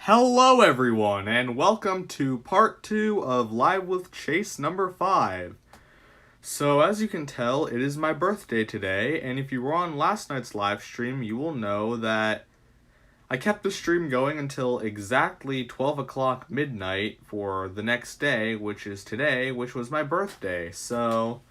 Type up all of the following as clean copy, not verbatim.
Hello everyone, and welcome to part 2 of Live with Chase number 5. So as you can tell, it is my birthday today, and if you were on last night's live stream, you will know that I kept the stream going until exactly 12 o'clock midnight for the next day, which is today, which was my birthday. So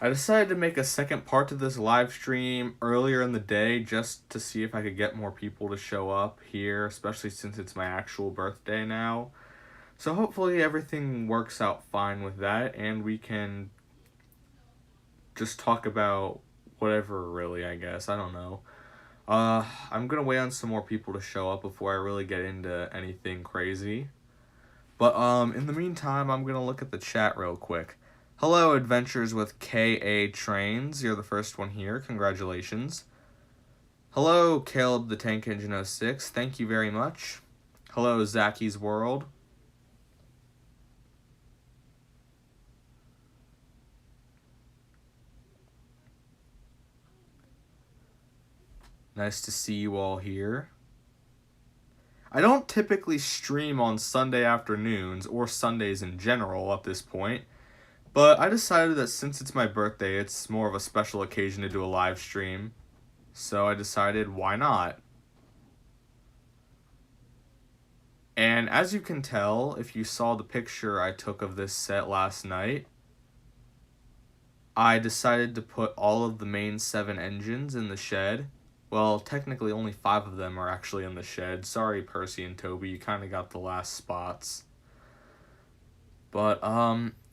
I decided to make a second part to this live stream earlier in the day just to see if I could get more people to show up here, especially since it's my actual birthday now. So hopefully everything works out fine with that and we can just talk about whatever really, I guess. I don't know. I'm gonna wait on some more people to show up before I really get into anything crazy. But in the meantime, I'm gonna look at the chat real quick. Hello, Adventures with K.A. Trains. You're the first one here. Congratulations. Hello, Caleb the Tank Engine 06. Thank you very much. Hello, Zacky's World. Nice to see you all here. I don't typically stream on Sunday afternoons or Sundays in general at this point, but I decided that since it's my birthday, it's more of a special occasion to do a live stream. So I decided, why not? And as you can tell, if you saw the picture I took of this set last night, I decided to put all of the main 7 engines in the shed. Well, technically only 5 of them are actually in the shed. Sorry, Percy and Toby, you kind of got the last spots. But,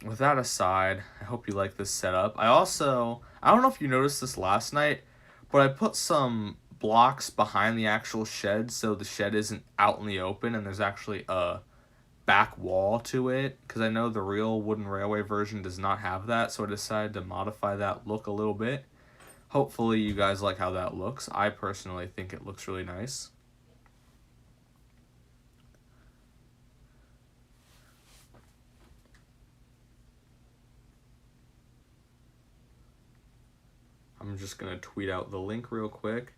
with that aside, I hope you like this setup. I don't know if you noticed this last night, but I put some blocks behind the actual shed so the shed isn't out in the open and there's actually a back wall to it, because I know the real wooden railway version does not have that, so I decided to modify that look a little bit. Hopefully you guys like how that looks. I personally think it looks really nice. I'm just going to tweet out the link real quick.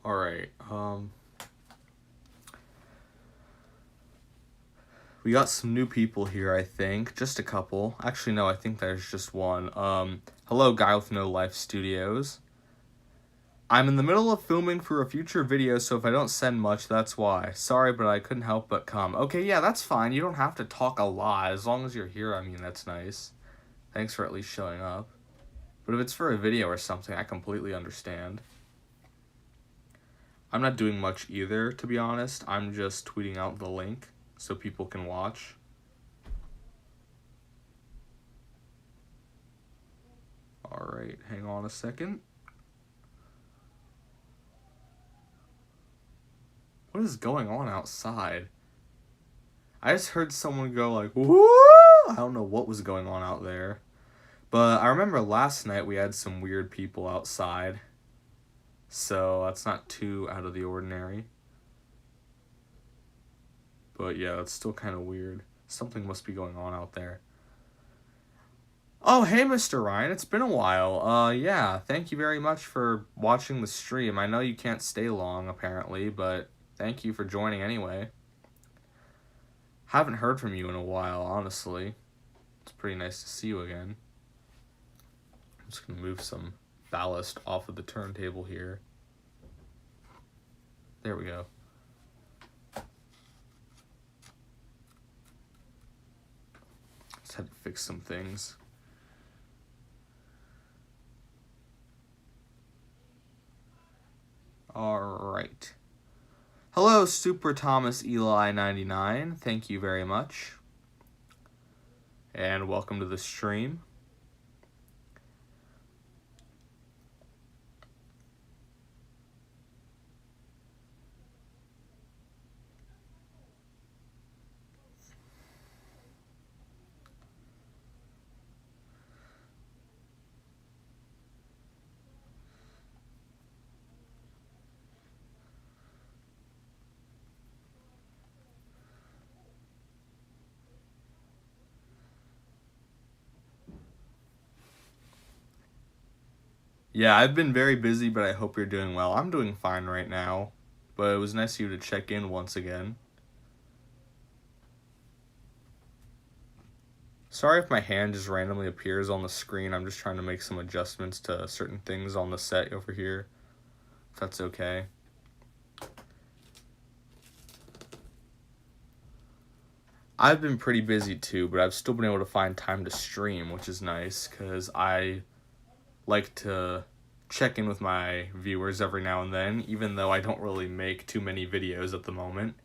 Alright, we got some new people here, I think. Just a couple. Actually, no, I think there's just one. Hello, Guy with No Life Studios. I'm in the middle of filming for a future video, so if I don't send much, that's why. Sorry, but I couldn't help but come. Okay, yeah, that's fine. You don't have to talk a lot. As long as you're here, I mean, that's nice. Thanks for at least showing up. But if it's for a video or something, I completely understand. I'm not doing much either, to be honest. I'm just tweeting out the link so people can watch. Alright, hang on a second. What is going on outside? I just heard someone go like, woo! I don't know what was going on out there. But I remember last night we had some weird people outside. So that's not too out of the ordinary. But yeah, it's still kind of weird. Something must be going on out there. Oh, hey, Mr. Ryan. It's been a while. Yeah, thank you very much for watching the stream. I know you can't stay long, apparently, but thank you for joining anyway. Haven't heard from you in a while, honestly. It's pretty nice to see you again. I'm just going to move some ballast off of the turntable here. There we go. Just had to fix some things. Alright. Hello, Super Thomas Eli 99. Thank you very much. And welcome to the stream. Yeah, I've been very busy, but I hope you're doing well. I'm doing fine right now, but it was nice of you to check in once again. Sorry if my hand just randomly appears on the screen. I'm just trying to make some adjustments to certain things on the set over here, if that's okay. I've been pretty busy too, but I've still been able to find time to stream, which is nice, because I like to check in with my viewers every now and then, even though I don't really make too many videos at the moment.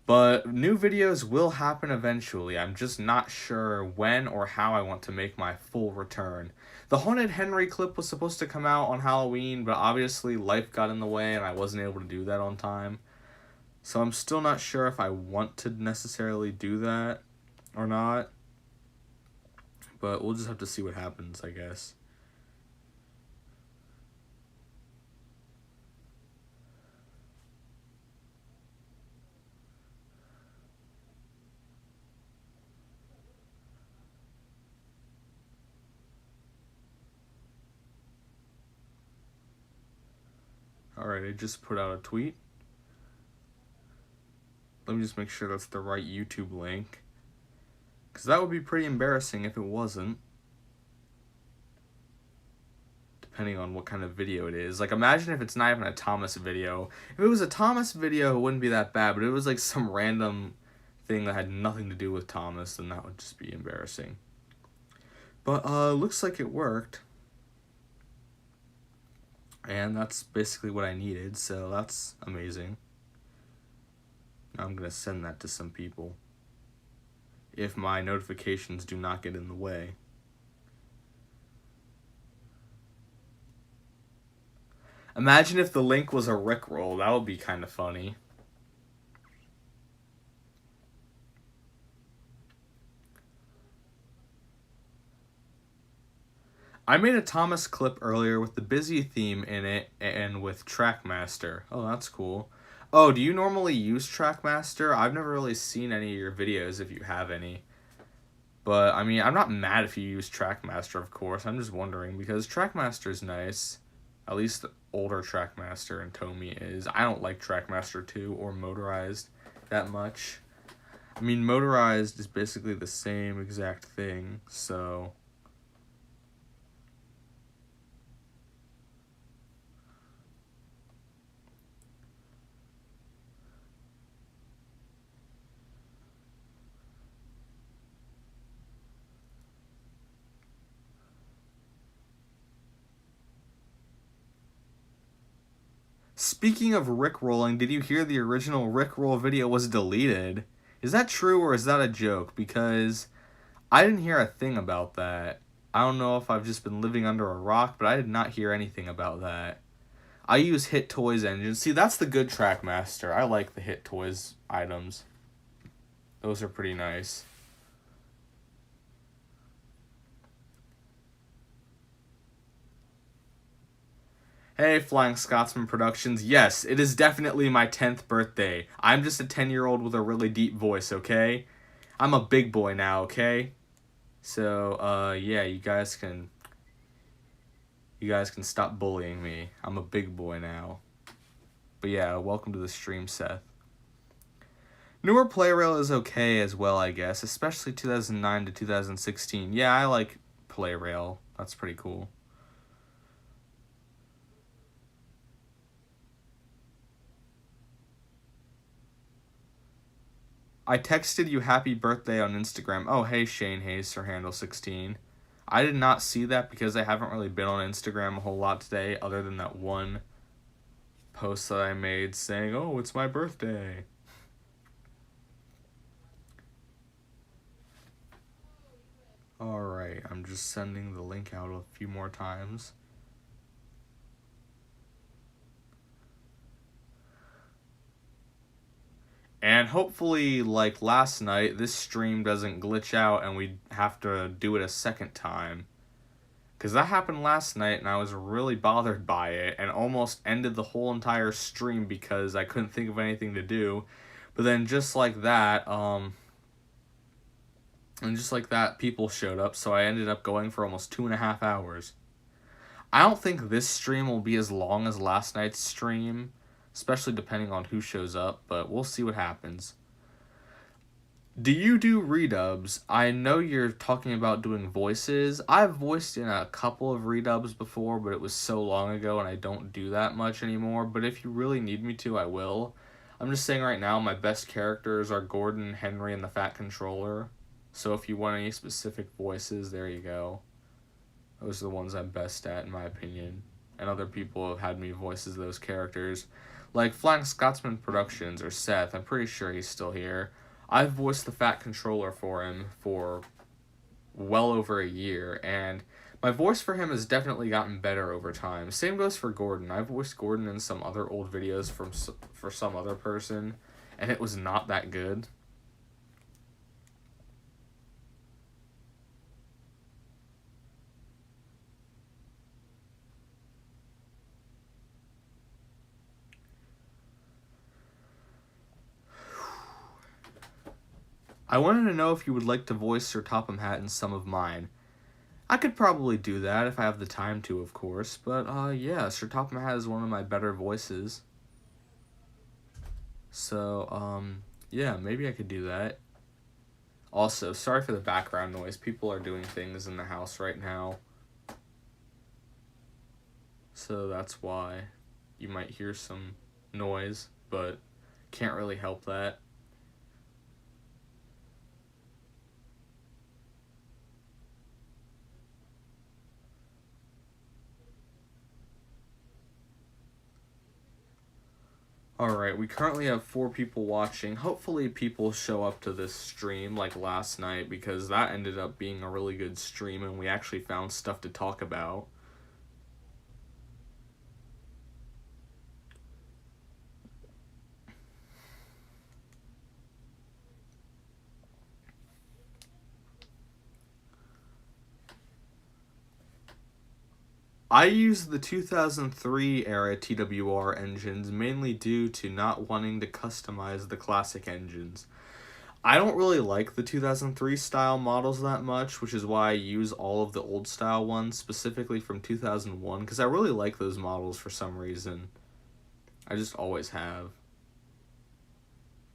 But new videos will happen eventually. I'm just not sure when or how I want to make my full return. The Haunted Henry clip was supposed to come out on Halloween, but obviously life got in the way and I wasn't able to do that on time. So I'm still not sure if I want to necessarily do that or not. But we'll just have to see what happens, I guess. Alright, I just put out a tweet. Let me just make sure that's the right YouTube link. Because that would be pretty embarrassing if it wasn't. Depending on what kind of video it is. Like, imagine if it's not even a Thomas video. If it was a Thomas video, it wouldn't be that bad. But it was like some random thing that had nothing to do with Thomas, then that would just be embarrassing. But, looks like it worked. And that's basically what I needed, so that's amazing. Now I'm going to send that to some people, if my notifications do not get in the way. Imagine if the link was a Rickroll, that would be kind of funny. I made a Thomas clip earlier with the busy theme in it and with Trackmaster. Oh, that's cool. Oh, do you normally use Trackmaster? I've never really seen any of your videos if you have any. But, I mean, I'm not mad if you use Trackmaster, of course. I'm just wondering, because Trackmaster is nice. At least the older Trackmaster and Tomy is. I don't like Trackmaster 2 or Motorized that much. I mean, Motorized is basically the same exact thing, so... Speaking of Rickrolling, did you hear the original Rickroll video was deleted? Is that true or is that a joke? Because I didn't hear a thing about that. I don't know if I've just been living under a rock, but I did not hear anything about that. I use Hit Toys engine. See, that's the good Trackmaster. I like the Hit Toys items. Those are pretty nice. Hey, Flying Scotsman Productions. Yes, it is definitely my 10th birthday. I'm just a 10-year-old with a really deep voice, okay? I'm a big boy now, okay? So, yeah, you guys can stop bullying me. I'm a big boy now. But yeah, welcome to the stream, Seth. Newer Playrail is okay as well, I guess, especially 2009 to 2016. Yeah, I like Playrail. That's pretty cool. I texted you happy birthday on Instagram. Oh, hey, Shane Hayes, SirHandle16. I did not see that because I haven't really been on Instagram a whole lot today, other than that one post that I made saying, oh, it's my birthday. Alright, I'm just sending the link out a few more times. And hopefully, like last night, this stream doesn't glitch out and we have to do it a second time. Because that happened last night and I was really bothered by it and almost ended the whole entire stream because I couldn't think of anything to do. But then just like that, people showed up, so I ended up going for almost 2.5 hours. I don't think this stream will be as long as last night's stream, especially depending on who shows up, but we'll see what happens. Do you do redubs? I know you're talking about doing voices. I've voiced in a couple of redubs before, but it was so long ago and I don't do that much anymore. But if you really need me to, I will. I'm just saying right now my best characters are Gordon, Henry, and the Fat Controller. So if you want any specific voices, there you go. Those are the ones I'm best at, in my opinion. And other people have had me voice as those characters. Like Flying Scotsman Productions, or Seth, I'm pretty sure he's still here. I've voiced the Fat Controller for him for well over a year, and my voice for him has definitely gotten better over time. Same goes for Gordon. I've voiced Gordon in some other old videos for some other person, and it was not that good. I wanted to know if you would like to voice Sir Topham Hatt in some of mine. I could probably do that if I have the time to, of course, but yeah, Sir Topham Hatt is one of my better voices. So, yeah, maybe I could do that. Also, sorry for the background noise. People are doing things in the house right now. So that's why you might hear some noise, but can't really help that. Alright, we currently have 4 people watching. Hopefully people show up to this stream like last night, because that ended up being a really good stream and we actually found stuff to talk about. I use the 2003 era TWR engines mainly due to not wanting to customize the classic engines. I don't really like the 2003 style models that much, which is why I use all of the old style ones, specifically from 2001, because I really like those models for some reason. I just always have.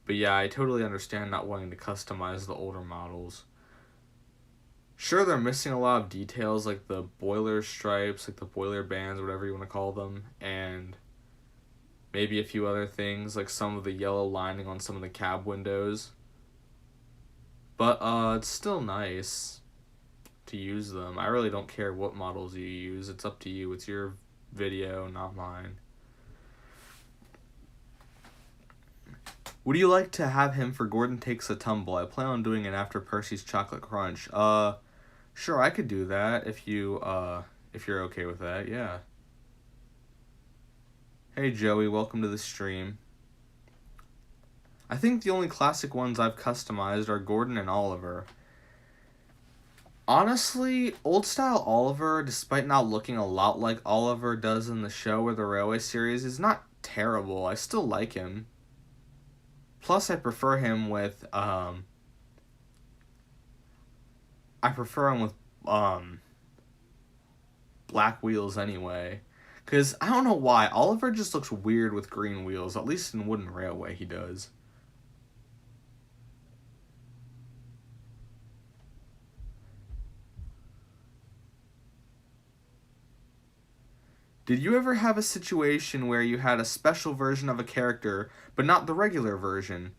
But yeah, I totally understand not wanting to customize the older models. Sure, they're missing a lot of details, like the boiler stripes, like the boiler bands, whatever you want to call them, and maybe a few other things, like some of the yellow lining on some of the cab windows. But it's still nice to use them. I really don't care what models you use. It's up to you. It's your video, not mine. Would you like to have him for Gordon Takes a Tumble? I plan on doing it after Percy's Chocolate Crunch. Sure, I could do that if you're okay with that, yeah. Hey Joey, welcome to the stream. I think the only classic ones I've customized are Gordon and Oliver. Honestly, old style Oliver, despite not looking a lot like Oliver does in the show or the Railway series, is not terrible. I still like him. Plus, I prefer him with black wheels anyway. Because, I don't know why, Oliver just looks weird with green wheels. At least in Wooden Railway he does. Did you ever have a situation where you had a special version of a character, but not the regular version?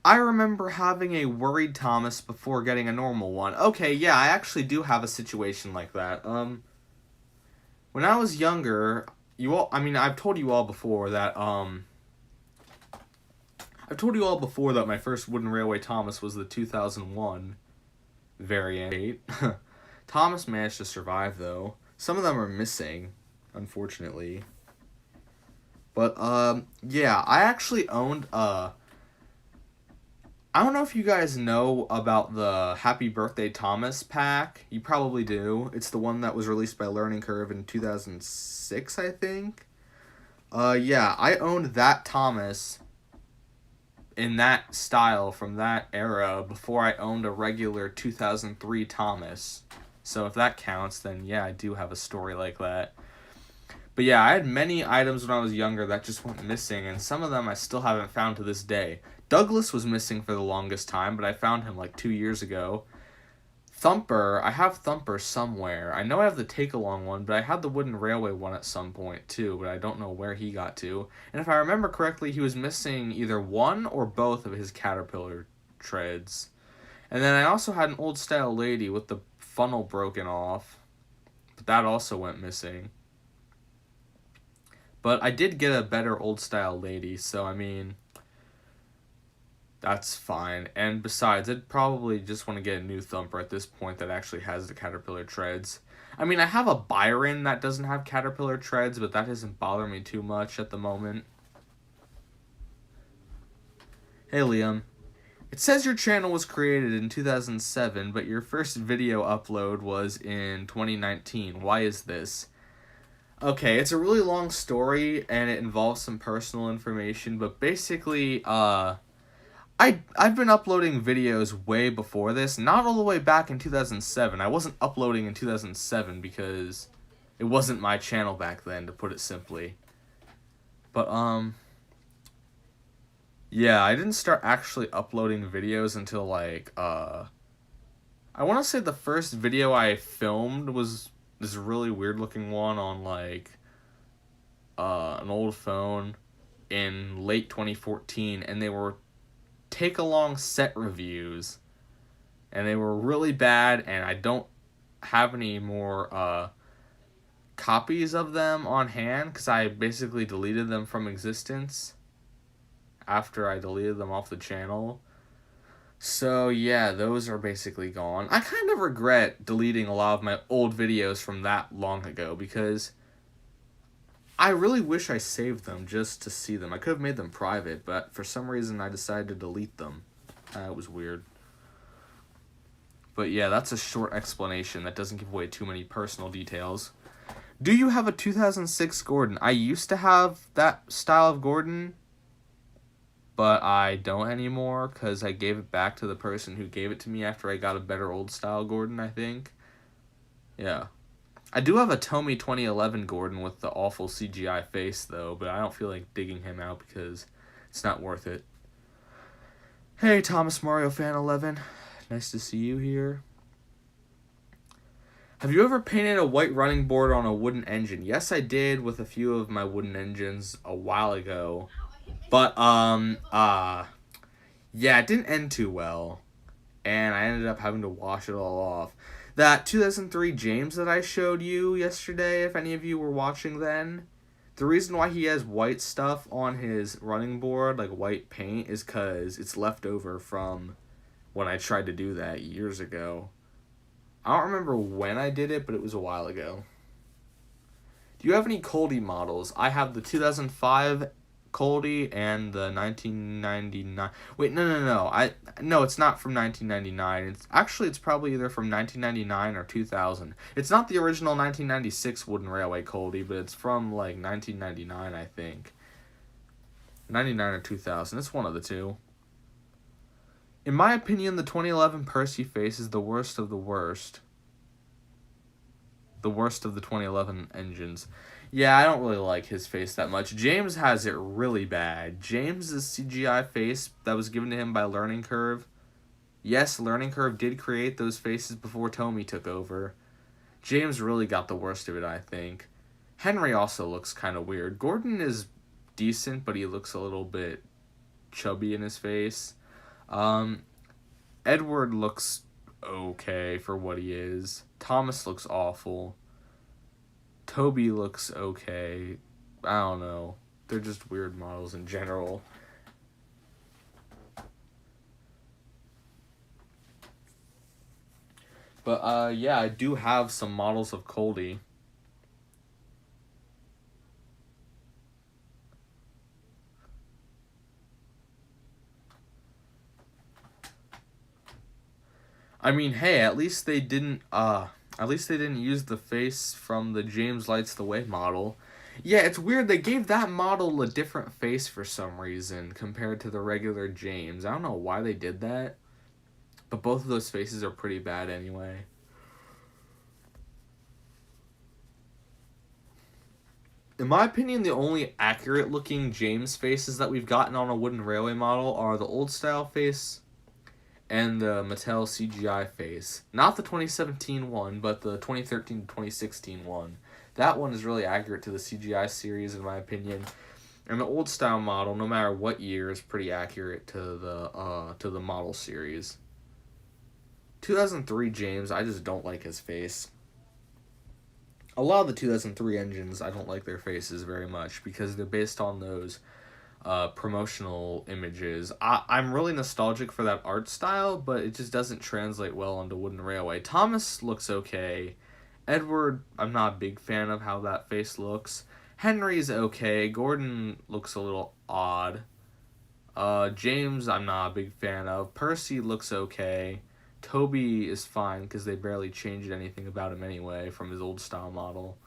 I remember having a worried Thomas before getting a normal one. Okay, yeah, I actually do have a situation like that. When I was younger, I've told you all before that, my first Wooden Railway Thomas was the 2001 variant. Thomas managed to survive, though. Some of them are missing, unfortunately. But, yeah, I actually owned, I don't know if you guys know about the Happy Birthday Thomas pack. You probably do. It's the one that was released by Learning Curve in 2006, I think. Yeah, I owned that Thomas in that style from that era before I owned a regular 2003 Thomas. So if that counts, then yeah, I do have a story like that. But yeah, I had many items when I was younger that just went missing, and some of them I still haven't found to this day. Douglas was missing for the longest time, but I found him like 2 years ago. Thumper, I have Thumper somewhere. I know I have the take-along one, but I had the wooden railway one at some point too, but I don't know where he got to. And if I remember correctly, he was missing either one or both of his caterpillar treads. And then I also had an old-style lady with the funnel broken off, but that also went missing. But I did get a better old-style lady, so I mean, that's fine. And besides, I'd probably just want to get a new Thumper at this point that actually has the caterpillar treads. I mean, I have a Byron that doesn't have caterpillar treads, but that doesn't bother me too much at the moment. Hey, Liam. It says your channel was created in 2007, but your first video upload was in 2019. Why is this? Okay, it's a really long story, and it involves some personal information, but basically, I've been uploading videos way before this, not all the way back in 2007. I wasn't uploading in 2007 because it wasn't my channel back then, to put it simply. But, yeah, I didn't start actually uploading videos until, like, I want to say the first video I filmed was this really weird-looking one on, like, an old phone in late 2014, and they were take-along set reviews, and they were really bad, and I don't have any more copies of them on hand because I basically deleted them from existence after I deleted them off the channel. So yeah, those are basically gone. I kind of regret deleting a lot of my old videos from that long ago because I really wish I saved them just to see them. I could have made them private, but for some reason I decided to delete them. It was weird. But yeah, that's a short explanation that doesn't give away too many personal details. Do you have a 2006 Gordon? I used to have that style of Gordon, but I don't anymore because I gave it back to the person who gave it to me after I got a better old style Gordon, I think. Yeah. I do have a Tomy 2011 Gordon with the awful CGI face, though, but I don't feel like digging him out because it's not worth it. Hey, Thomas Mario Fan 11. Nice to see you here. Have you ever painted a white running board on a wooden engine? Yes, I did with a few of my wooden engines a while ago. But, yeah, it didn't end too well. And I ended up having to wash it all off. That 2003 James that I showed you yesterday, if any of you were watching then, the reason why he has white stuff on his running board, like white paint, is because it's left over from when I tried to do that years ago. I don't remember when I did it, but it was a while ago. Do you have any Coldy models? I have the 2005 Coldy and the 1999. Wait, no. No, it's not from 1999. It's probably either from 1999 or 2000. It's not the original 1996 wooden railway Coldy, but it's from like 1999, I think. 99 or 2000. It's one of the two. In my opinion, the 2011 Percy face is the worst of the worst. The worst of the 2011 engines. Yeah, I don't really like his face that much. James has it really bad. James's CGI face that was given to him by Learning Curve. Yes, Learning Curve did create those faces before Tomy took over. James really got the worst of it, I think. Henry also looks kind of weird. Gordon is decent, but he looks a little bit chubby in his face. Edward looks okay for what he is. Thomas looks awful. Toby looks okay. I don't know. They're just weird models in general. But, yeah, I do have some models of Coldy. I mean, hey, at least they didn't use the face from the James Lights the Way model. Yeah, it's weird. They gave that model a different face for some reason compared to the regular James. I don't know why they did that, but both of those faces are pretty bad anyway. In my opinion, the only accurate looking James faces that we've gotten on a wooden railway model are the old style face and the Mattel CGI face. Not the 2017 one, but the 2013 to 2016 one. That one is really accurate to the CGI series, in my opinion. And the old style model, no matter what year, is pretty accurate to the model series. 2003 James, I just don't like his face. A lot of the 2003 engines, I don't like their faces very much because they're based on those promotional images. I'm really nostalgic for that art style, but it just doesn't translate well onto wooden railway. Thomas looks okay. Edward, I'm not a big fan of how that face looks. Henry's okay. Gordon looks a little odd. James, I'm not a big fan of. Percy looks okay. Toby is fine because they barely changed anything about him anyway from his old style model.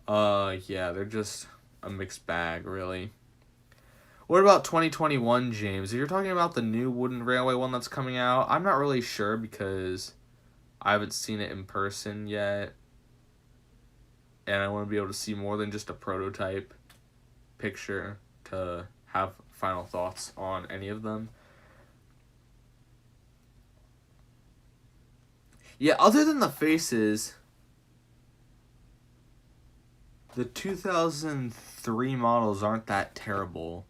Yeah, they're just a mixed bag, really. What about 2021, James? If you're talking about the new wooden railway one that's coming out, I'm not really sure because I haven't seen it in person yet. And I want to be able to see more than just a prototype picture to have final thoughts on any of them. Yeah, other than the faces, the 2003 models aren't that terrible.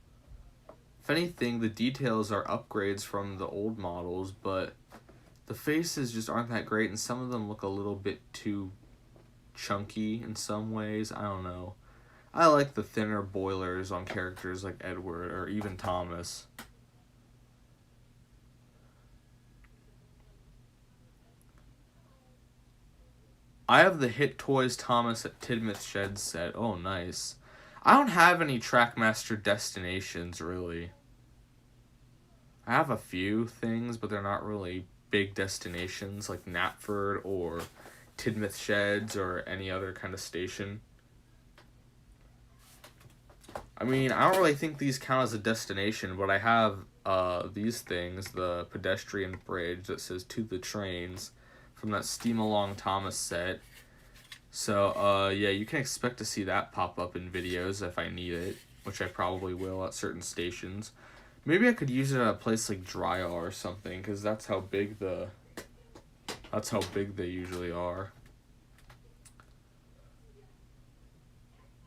If anything, the details are upgrades from the old models, but the faces just aren't that great, and some of them look a little bit too chunky in some ways. I don't know. I like the thinner boilers on characters like Edward or even Thomas. I have the Hit Toys Thomas at Tidmouth Shed set. Oh, nice. I don't have any Trackmaster destinations, really. I have a few things, but they're not really big destinations like Knapford or Tidmouth Sheds or any other kind of station. I mean, I don't really think these count as a destination, but I have these things, the pedestrian bridge that says "To the Trains" from that Steam Along Thomas set. So, yeah, you can expect to see that pop up in videos if I need it, which I probably will at certain stations. Maybe I could use it at a place like Dryar or something, because that's how big they usually are.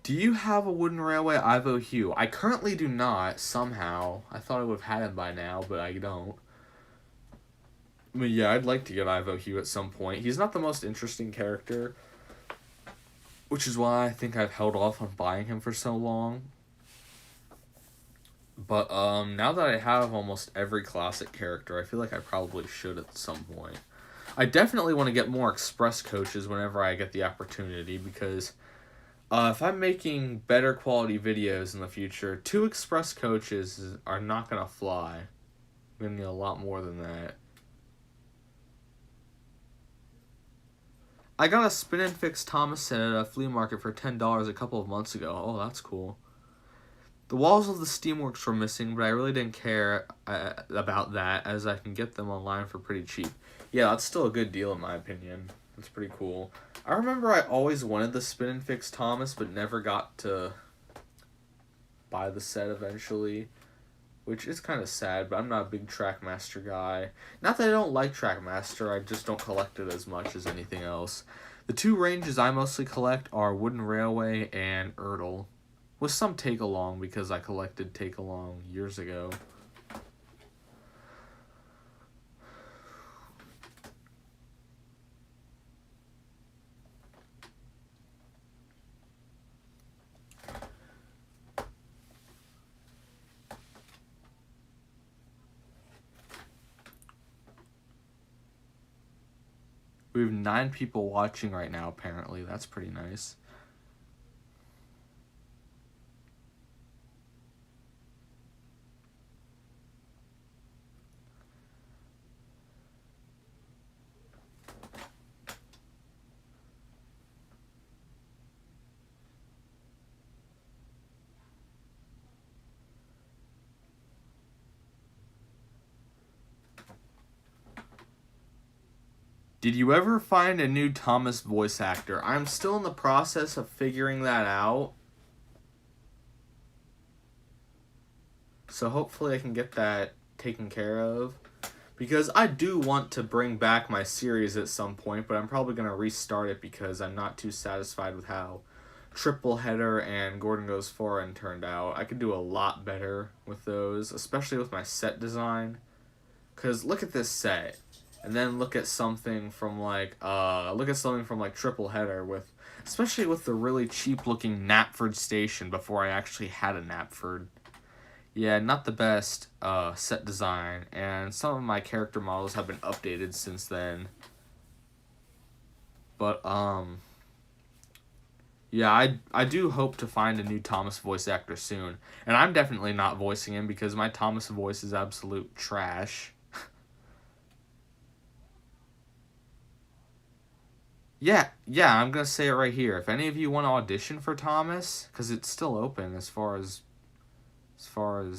Do you have a wooden railway Ivo Hugh? I currently do not, somehow. I thought I would have had him by now, but I don't. But yeah, I'd like to get Ivo Hugh at some point. He's not the most interesting character, which is why I think I've held off on buying him for so long. But now that I have almost every classic character, I feel like I probably should at some point. I definitely want to get more express coaches whenever I get the opportunity, because if I'm making better quality videos in the future, 2 express coaches are not going to fly. I'm going to need a lot more than that. I got a Spin and Fix Thomas set at a flea market for $10 a couple of months ago. Oh, that's cool. The walls of the Steamworks were missing, but I really didn't care about that, as I can get them online for pretty cheap. Yeah, that's still a good deal in my opinion. That's pretty cool. I remember I always wanted the Spin and Fix Thomas, but never got to buy the set eventually, which is kind of sad, but I'm not a big Trackmaster guy. Not that I don't like Trackmaster, I just don't collect it as much as anything else. The 2 ranges I mostly collect are Wooden Railway and Ertl, with some Take-Along because I collected Take-Along years ago. We have 9 people watching right now, apparently. That's pretty nice. Did you ever find a new Thomas voice actor? I'm still in the process of figuring that out. So hopefully I can get that taken care of. Because I do want to bring back my series at some point, but I'm probably going to restart it because I'm not too satisfied with how Triple Header and Gordon Goes Foreign turned out. I could do a lot better with those, especially with my set design. Because look at this set. And then look at something from like Triple Header with, especially with the really cheap looking Knapford station before I actually had a Knapford. Yeah, not the best set design, and some of my character models have been updated since then. But yeah, I do hope to find a new Thomas voice actor soon. And I'm definitely not voicing him because my Thomas voice is absolute trash. Yeah, I'm gonna say it right here. If any of you want to audition for Thomas, because it's still open as far as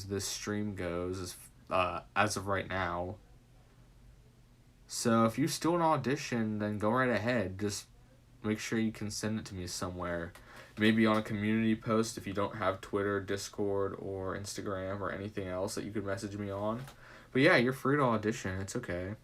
this stream goes, as of right now. So if you still want to audition, then go right ahead. Just make sure you can send it to me somewhere. Maybe on a community post if you don't have Twitter, Discord, or Instagram, or anything else that you could message me on. But yeah, you're free to audition. It's okay.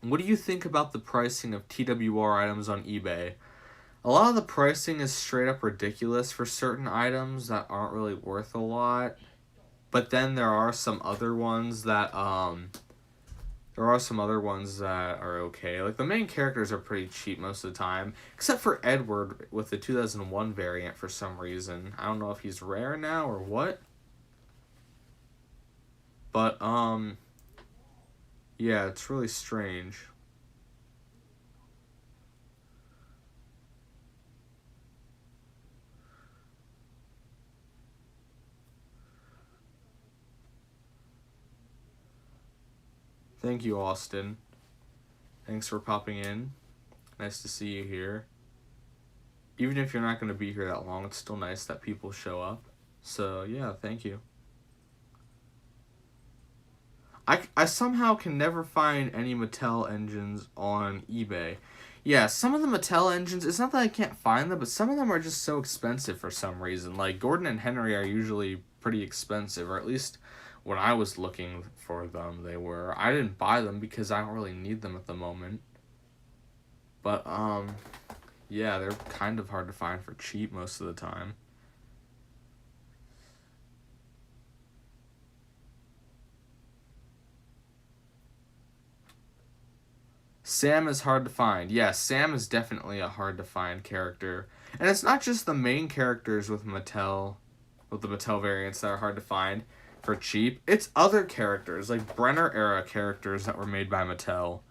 What do you think about the pricing of TWR items on eBay? A lot of the pricing is straight up ridiculous for certain items that aren't really worth a lot. But then there are some other ones that are okay. Like the main characters are pretty cheap most of the time, except for Edward with the 2001 variant for some reason. I don't know if he's rare now or what. But yeah, it's really strange. Thank you, Austin. Thanks for popping in. Nice to see you here. Even if you're not going to be here that long, it's still nice that people show up. So, yeah, thank you. I somehow can never find any Mattel engines on eBay. Yeah, some of the Mattel engines, it's not that I can't find them, but some of them are just so expensive for some reason. Like, Gordon and Henry are usually pretty expensive, or at least when I was looking for them, they were. I didn't buy them because I don't really need them at the moment. But, yeah, they're kind of hard to find for cheap most of the time. Sam is hard to find. Yeah, Sam is definitely a hard to find character. And it's not just the main characters with the Mattel variants that are hard to find for cheap. It's other characters, like Brenner era characters that were made by Mattel.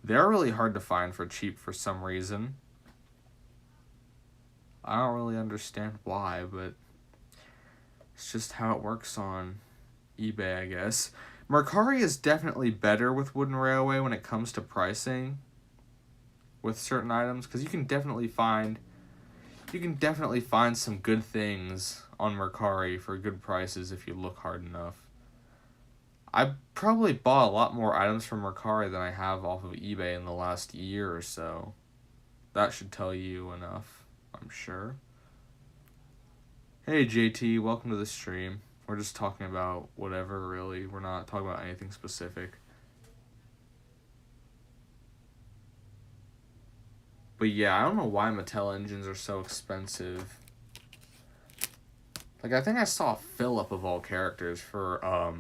They're really hard to find for cheap for some reason. I don't really understand why, but it's just how it works on eBay, I guess. Mercari is definitely better with Wooden Railway when it comes to pricing with certain items, because you can definitely find some good things on Mercari for good prices if you look hard enough. I probably bought a lot more items from Mercari than I have off of eBay in the last year or so. That should tell you enough, I'm sure. Hey JT, welcome to the stream. We're just talking about whatever, really. We're not talking about anything specific. But yeah, I don't know why Mattel engines are so expensive. Like, I think I saw Philip of all characters for a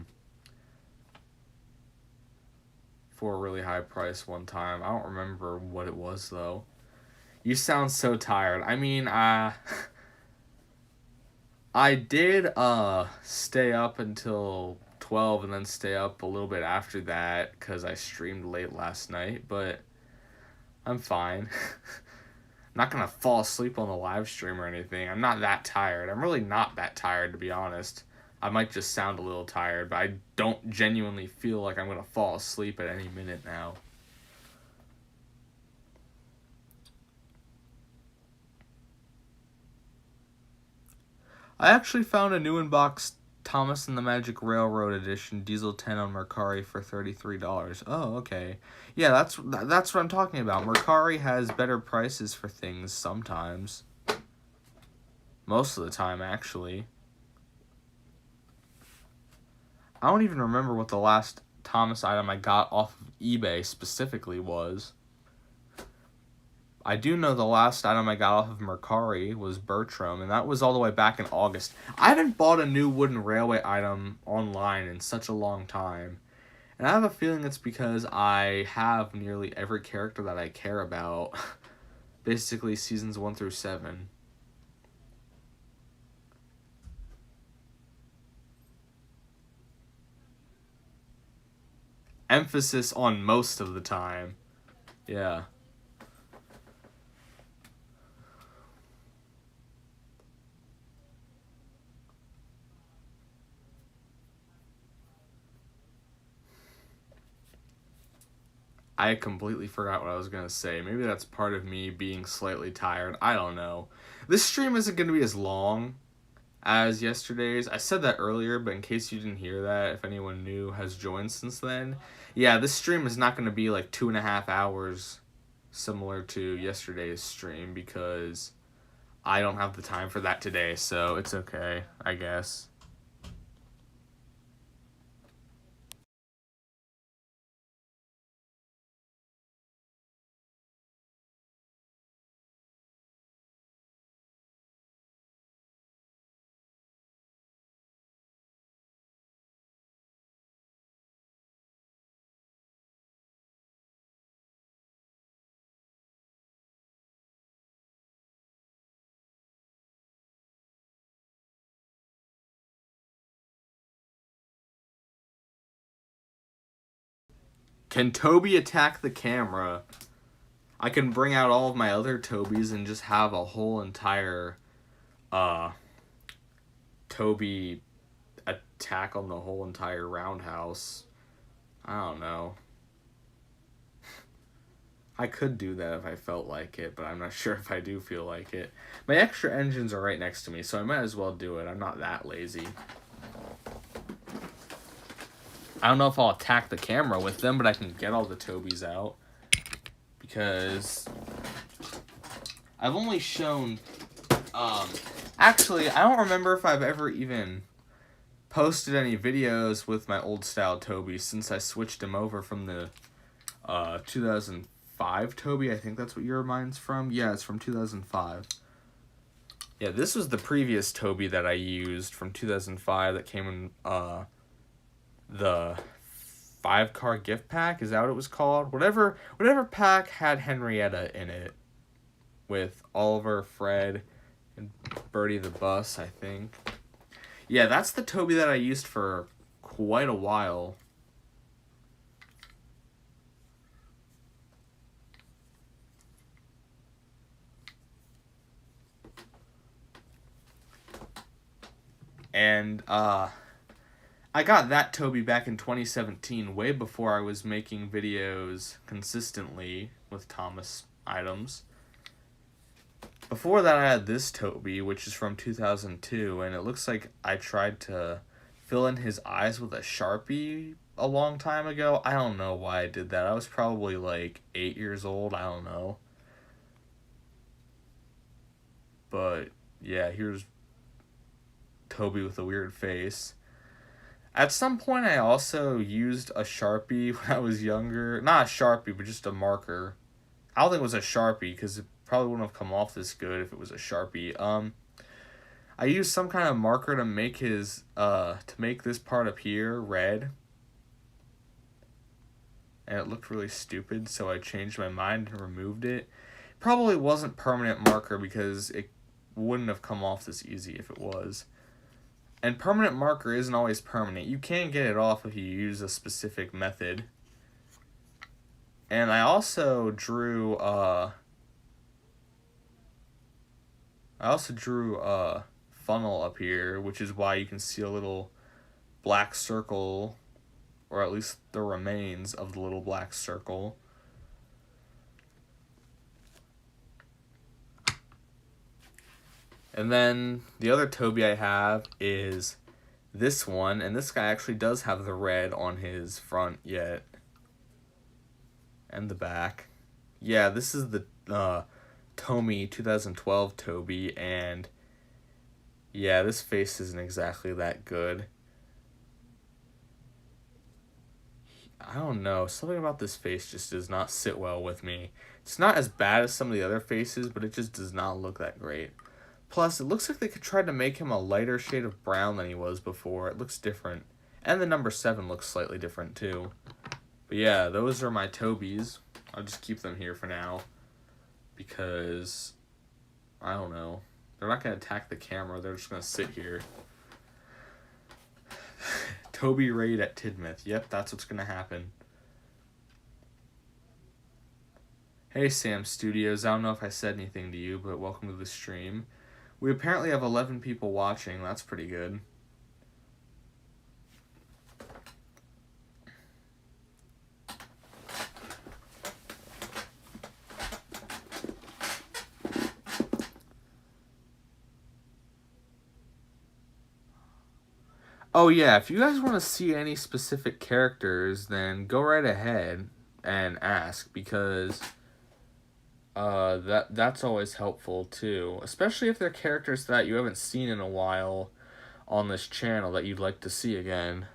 really high price one time. I don't remember what it was, though. You sound so tired. I mean, I did stay up until 12 and then stay up a little bit after that because I streamed late last night, but I'm fine. I'm not gonna fall asleep on the live stream or anything. I'm not that tired. I'm really not that tired, to be honest. I might just sound a little tired, but I don't genuinely feel like I'm gonna fall asleep at any minute now. I actually found a new inbox Thomas and the Magic Railroad Edition, Diesel 10 on Mercari for $33. Oh, okay. Yeah, that's what I'm talking about. Mercari has better prices for things sometimes. Most of the time, actually. I don't even remember what the last Thomas item I got off of eBay specifically was. I do know the last item I got off of Mercari was Bertram, and that was all the way back in August. I haven't bought a new wooden railway item online in such a long time. And I have a feeling it's because I have nearly every character that I care about. Basically, seasons 1 through 7. Emphasis on most of the time. Yeah. I completely forgot what I was going to say. Maybe that's part of me being slightly tired. I don't know. This stream isn't going to be as long as yesterday's. I said that earlier, but in case you didn't hear that, if anyone new has joined since then, yeah, this stream is not going to be like 2.5 hours similar to yesterday's stream because I don't have the time for that today, so it's okay, I guess. Can Toby attack the camera? I can bring out all of my other Tobys and just have a whole entire Toby attack on the whole entire roundhouse. I don't know. I could do that if I felt like it, but I'm not sure if I do feel like it. My extra engines are right next to me, so I might as well do it. I'm not that lazy. I don't know if I'll attack the camera with them, but I can get all the Tobys out. Because I've only shown... actually, I don't remember if I've ever even posted any videos with my old style Toby since I switched him over from the 2005 Toby. I think that's what your mine's from. Yeah, it's from 2005. Yeah, this was the previous Toby that I used from 2005 that came in the 5-car gift pack. Is that what it was called? Whatever pack had Henrietta in it with Oliver, Fred, and Bertie the Bus, I think. Yeah, that's the Toby that I used for quite a while. And I got that Toby back in 2017, way before I was making videos consistently with Thomas items. Before that, I had this Toby, which is from 2002, and it looks like I tried to fill in his eyes with a Sharpie a long time ago. I don't know why I did that. I was probably like 8 years old. I don't know. But yeah, here's Toby with a weird face. At some point, I also used a Sharpie when I was younger. Not a Sharpie, but just a marker. I don't think it was a Sharpie, because it probably wouldn't have come off this good if it was a Sharpie. I used some kind of marker to make his, to make this part up here red. And it looked really stupid, so I changed my mind and removed it. Probably wasn't permanent marker, because it wouldn't have come off this easy if it was. And permanent marker isn't always permanent. You can get it off if you use a specific method. And I also drew a funnel up here, which is why you can see a little black circle, or at least the remains of the little black circle. And then the other Toby I have is this one, and this guy actually does have the red on his front yet. And the back. Yeah, this is the Tomy 2012 Toby, and yeah, this face isn't exactly that good. I don't know, something about this face just does not sit well with me. It's not as bad as some of the other faces, but it just does not look that great. Plus, it looks like they could try to make him a lighter shade of brown than he was before. It looks different. And the number 7 looks slightly different too. But yeah, those are my Tobys. I'll just keep them here for now. Because, I don't know. They're not going to attack the camera. They're just going to sit here. Toby raid at Tidmouth. Yep, that's what's going to happen. Hey, Sam Studios. I don't know if I said anything to you, but welcome to the stream. We apparently have 11 people watching. That's pretty good. Oh yeah, if you guys want to see any specific characters, then go right ahead and ask, because that's always helpful too, especially if they're characters that you haven't seen in a while on this channel that you'd like to see again.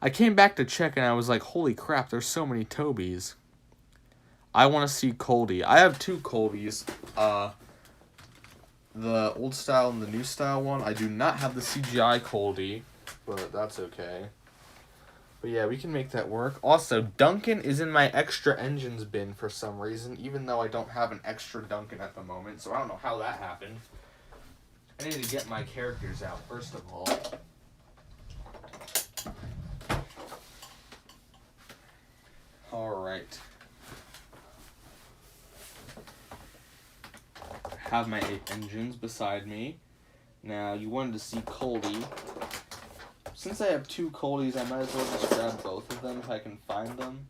I came back to check and I was like, holy crap, there's so many Tobys. I want to see Coldy. I have 2 Coldys. The old style and the new style one. I do not have the CGI Coldy, but that's okay. But yeah, we can make that work. Also, Duncan is in my extra engines bin for some reason, even though I don't have an extra Duncan at the moment, so I don't know how that happened. I need to get my characters out, first of all. Alright. Have my 8 engines beside me. Now, you wanted to see Coldy. Since I have 2 Coldys, I might as well just grab both of them if I can find them.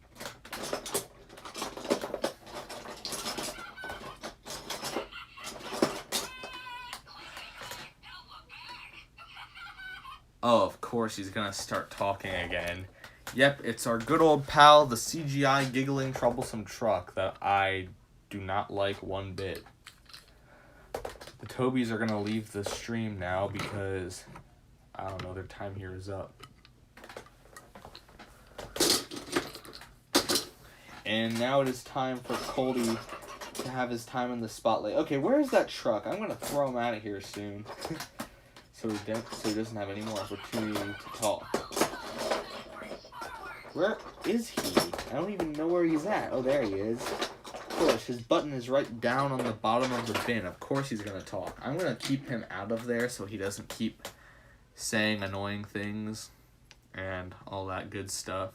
Oh, of course he's gonna start talking again. Yep, it's our good old pal, the CGI giggling troublesome truck that I do not like one bit. The Tobys are gonna leave the stream now because, I don't know, their time here is up. And now it is time for Coldy to have his time in the spotlight. Okay, where is that truck? I'm gonna throw him out of here soon. so he doesn't have any more opportunity to talk. Where is he? I don't even know where he's at. Oh, there he is. Of course, his button is right down on the bottom of the bin. Of course he's going to talk. I'm going to keep him out of there so he doesn't keep saying annoying things and all that good stuff.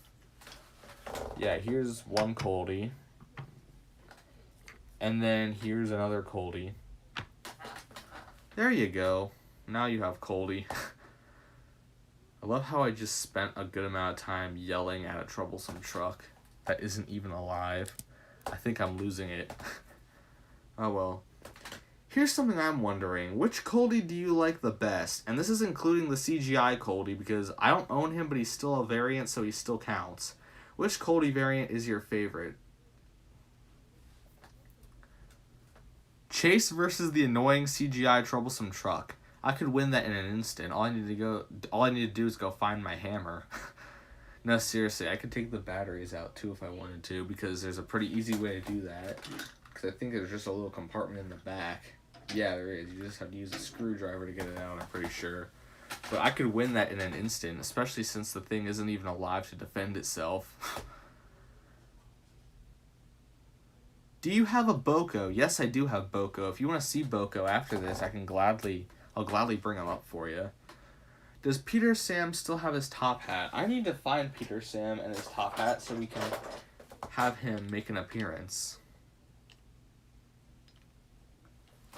Yeah, here's one Coldy. And then here's another Coldy. There you go. Now you have Coldy. I love how I just spent a good amount of time yelling at a troublesome truck that isn't even alive. I think I'm losing it. Oh well. Here's something I'm wondering. Which Coldy do you like the best? And this is including the CGI Coldy, because I don't own him, but he's still a variant, so he still counts. Which Coldy variant is your favorite? Chase versus the annoying CGI troublesome truck. I could win that in an instant. All I need to do is go find my hammer. No, seriously, I could take the batteries out too if I wanted to, because there's a pretty easy way to do that. Because I think there's just a little compartment in the back. Yeah, there is. You just have to use a screwdriver to get it out, I'm pretty sure. But I could win that in an instant, especially since the thing isn't even alive to defend itself. Do you have a Boko? Yes, I do have Boko. If you want to see Boko after this, I'll gladly bring him up for you. Does Peter Sam still have his top hat? I need to find Peter Sam and his top hat so we can have him make an appearance.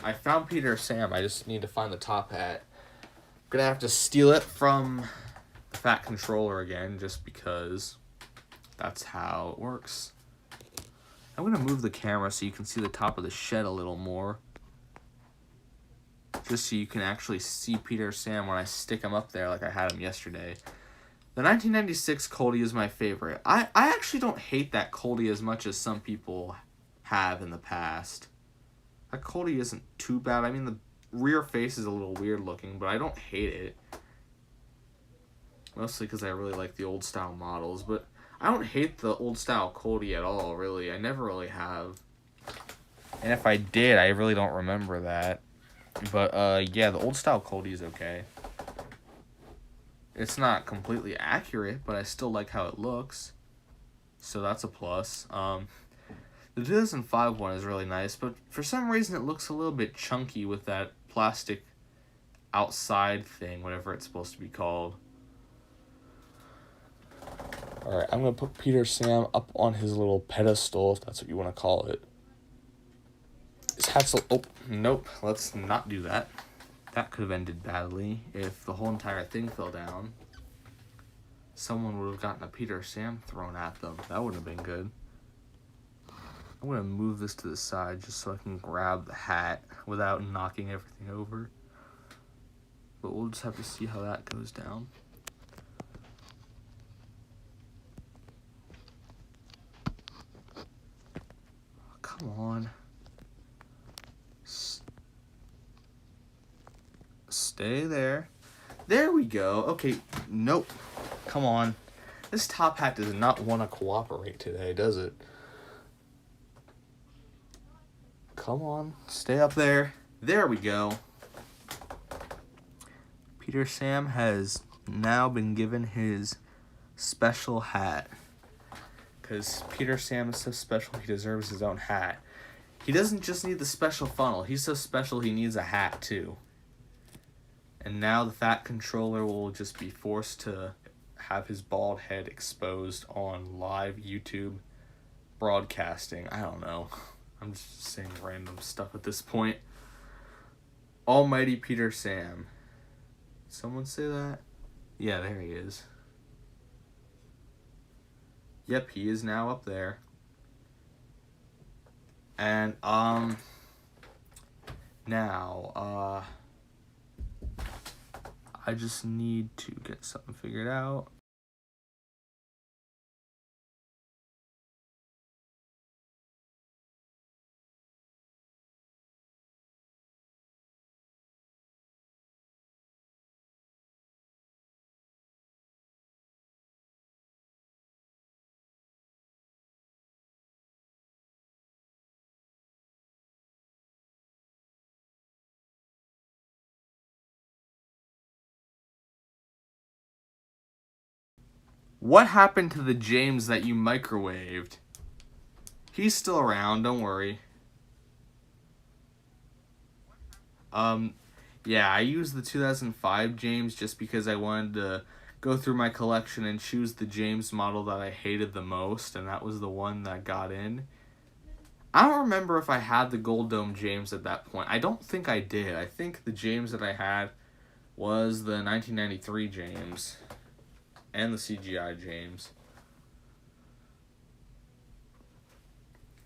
I found Peter Sam. I just need to find the top hat. I'm gonna have to steal it from the Fat Controller again, just because that's how it works. I'm gonna move the camera so you can see the top of the shed a little more. just so you can actually see Peter Sam when I stick him up there like I had him yesterday. The 1996 Coldy is my favorite. I actually don't hate that Coldy as much as some people have in the past. That Coldy isn't too bad. I mean, the rear face is a little weird looking, but I don't hate it. Mostly because I really like the old style models, but I don't hate the old style Coldy at all, really. I never really have. And if I did, I really don't remember that. But, yeah, the old style Coldy is okay. It's not completely accurate, but I still like how it looks. So that's a plus. The 2005 one is really nice, but for some reason it looks a little bit chunky with that plastic outside thing, whatever it's supposed to be called. Alright, I'm going to put Peter Sam up on his little pedestal, if that's what you want to call it. His hat's oh, nope, let's not do that. That could have ended badly if the whole entire thing fell down. Someone would have gotten a Peter Sam thrown at them. That wouldn't have been good. I'm going to move this to the side just so I can grab the hat without knocking everything over. But we'll just have to see how that goes down. Oh, come on. Stay there. There we go. Okay, nope. Come on. This top hat does not want to cooperate today, does it? Come on, stay up there. There we go. Peter Sam has now been given his special hat. Because Peter Sam is so special, he deserves his own hat. He doesn't just need the special funnel. He's so special, he needs a hat, too. And now the Fat Controller will just be forced to have his bald head exposed on live YouTube broadcasting. I don't know. I'm just saying random stuff at this point. Almighty Peter Sam. Someone say that? Yeah, there he is. Yep, he is now up there. And, now, I just need to get something figured out. What happened to the James that you microwaved? He's still around, don't worry. Yeah, I used the 2005 James just because I wanted to go through my collection and choose the James model that I hated the most, and that was the one that got in. I don't remember if I had the Gold Dome James at that point. I don't think I did. I think the James that I had was the 1993 James and the CGI James.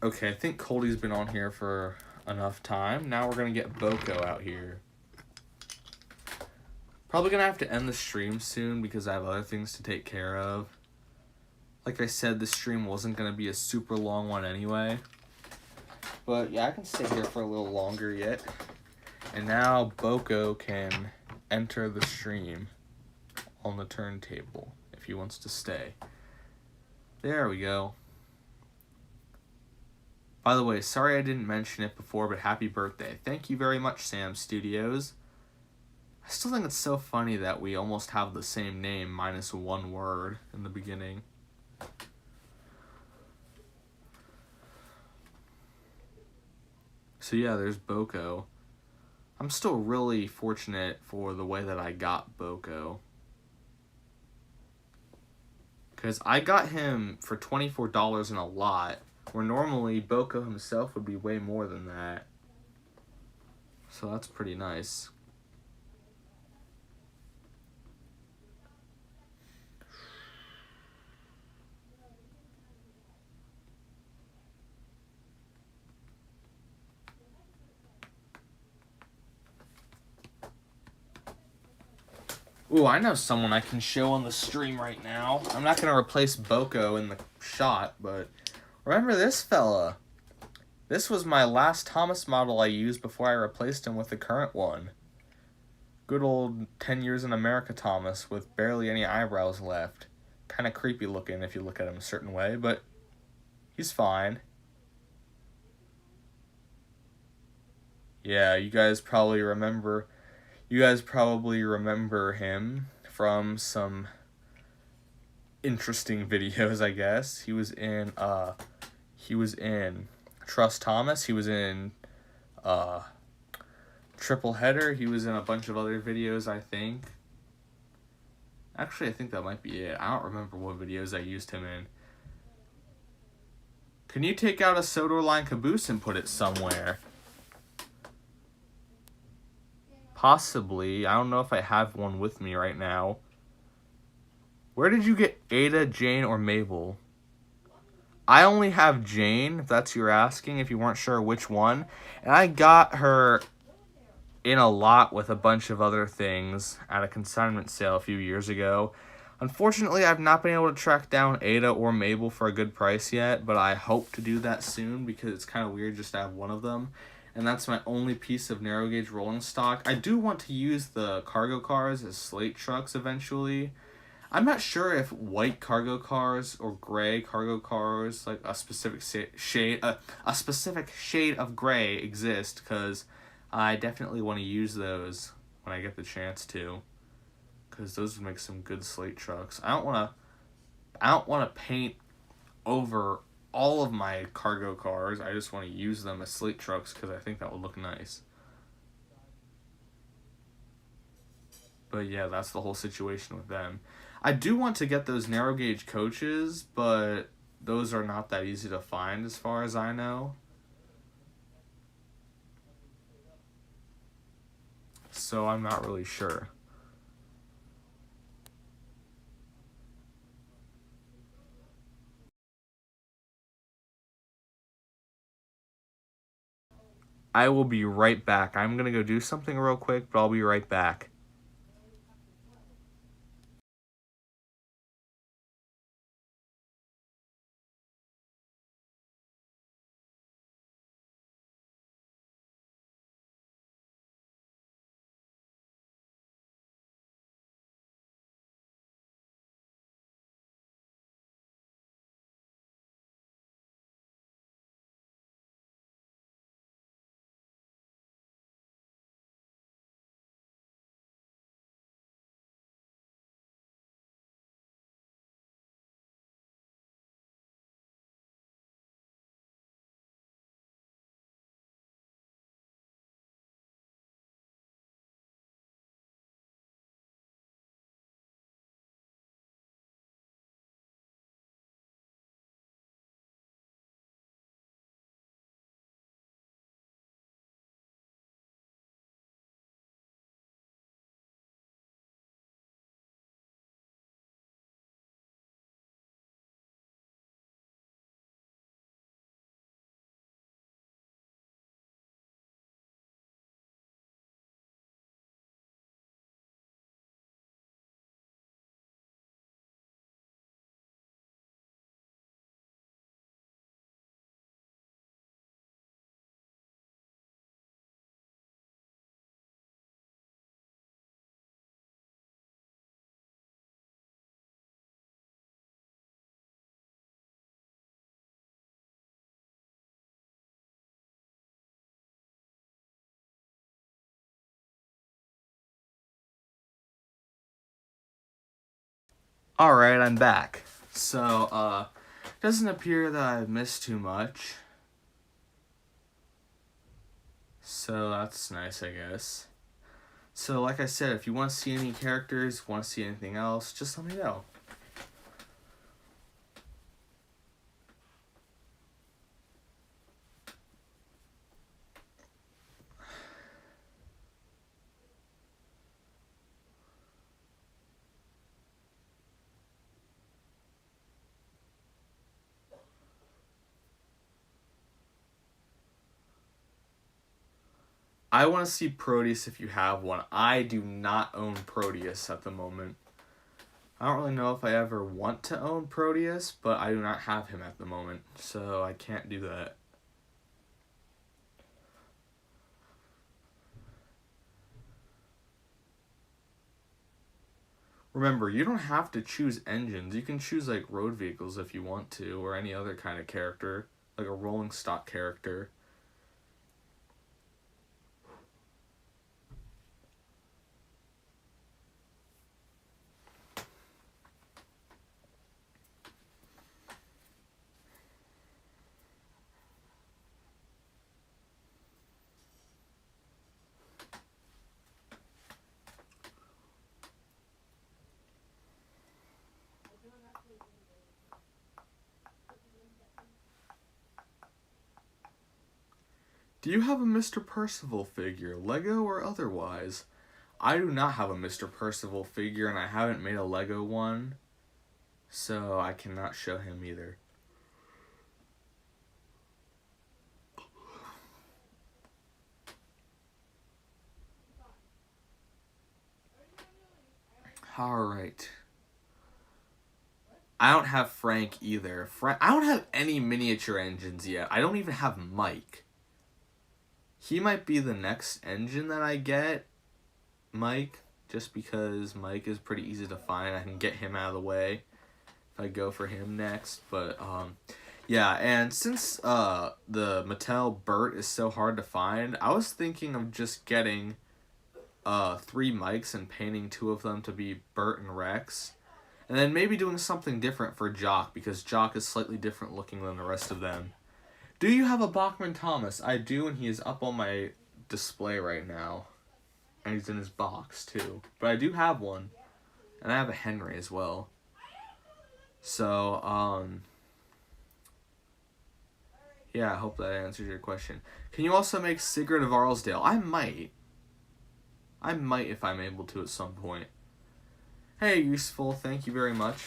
Okay, I think Coldy's been on here for enough time. Now we're going to get Boko out here. Probably going to have to end the stream soon because I have other things to take care of. Like I said, this stream wasn't going to be a super long one anyway. But yeah, I can stay here for a little longer yet. And now Boko can enter the stream on the turntable if he wants to stay. There we go. By the way, sorry I didn't mention it before, but happy birthday. Thank you very much, Sam Studios. I still think it's so funny that we almost have the same name minus one word in the beginning. So yeah, there's Boko. I'm still really fortunate for the way that I got Boko. Because I got him for $24 in a lot, where normally Boko himself would be way more than that. So that's pretty nice. Ooh, I know someone I can show on the stream right now. I'm not going to replace Boko in the shot, but remember this fella? This was my last Thomas model I used before I replaced him with the current one. Good old 10 years in America Thomas with barely any eyebrows left. Kind of creepy looking if you look at him a certain way, but he's fine. Yeah, you guys probably remember him from some interesting videos, I guess. He was in Trust Thomas, he was in Triple Header, he was in a bunch of other videos, I think. Actually, I think that might be it. I don't remember what videos I used him in. Can you take out a Sodor line caboose and put it somewhere? Possibly. I don't know if I have one with me right now. Where did you get Ada, Jane, or Mabel? I only have Jane, if that's you're asking, if you weren't sure which one. And I got her in a lot with a bunch of other things at a consignment sale a few years ago. Unfortunately, I've not been able to track down Ada or Mabel for a good price yet, but I hope to do that soon because it's kind of weird just to have one of them. And that's my only piece of narrow gauge rolling stock. I do want to use the cargo cars as slate trucks eventually. I'm not sure if white cargo cars or gray cargo cars, like a specific shade of gray exist, because I definitely want to use those when I get the chance to, because those would make some good slate trucks. I don't want to paint over all of my cargo cars. I just want to use them as slate trucks because I think that would look nice. But yeah, that's the whole situation with them. I do want to get those narrow gauge coaches, but those are not that easy to find as far as I know. So I'm not really sure. I will be right back. I'm going to go do something real quick, but I'll be right back. Alright, I'm back. So, doesn't appear that I've missed too much. So that's nice, I guess. So like I said, if you want to see any characters, want to see anything else, just let me know. I want to see Proteus if you have one. I do not own Proteus at the moment. I don't really know if I ever want to own Proteus, but I do not have him at the moment, so I can't do that. Remember, you don't have to choose engines. You can choose like road vehicles if you want to, or any other kind of character, like a rolling stock character. Do you have a Mr. Percival figure, Lego or otherwise? I do not have a Mr. Percival figure, and I haven't made a Lego one, so I cannot show him either. Alright. I don't have Frank either. I don't have any miniature engines yet. I don't even have Mike. He might be the next engine that I get, Mike, just because Mike is pretty easy to find. I can get him out of the way if I go for him next. But, yeah, and since the Mattel Bert is so hard to find, I was thinking of just getting 3 Mikes and painting 2 of them to be Bert and Rex. And then maybe doing something different for Jock, because Jock is slightly different looking than the rest of them. Do you have a Bachman Thomas? I do, and he is up on my display right now. And he's in his box, too. But I do have one. And I have a Henry as well. So, yeah, I hope that answers your question. Can you also make Sigurd of Arlesdale? I might. I might if I'm able to at some point. Hey, Useful, thank you very much.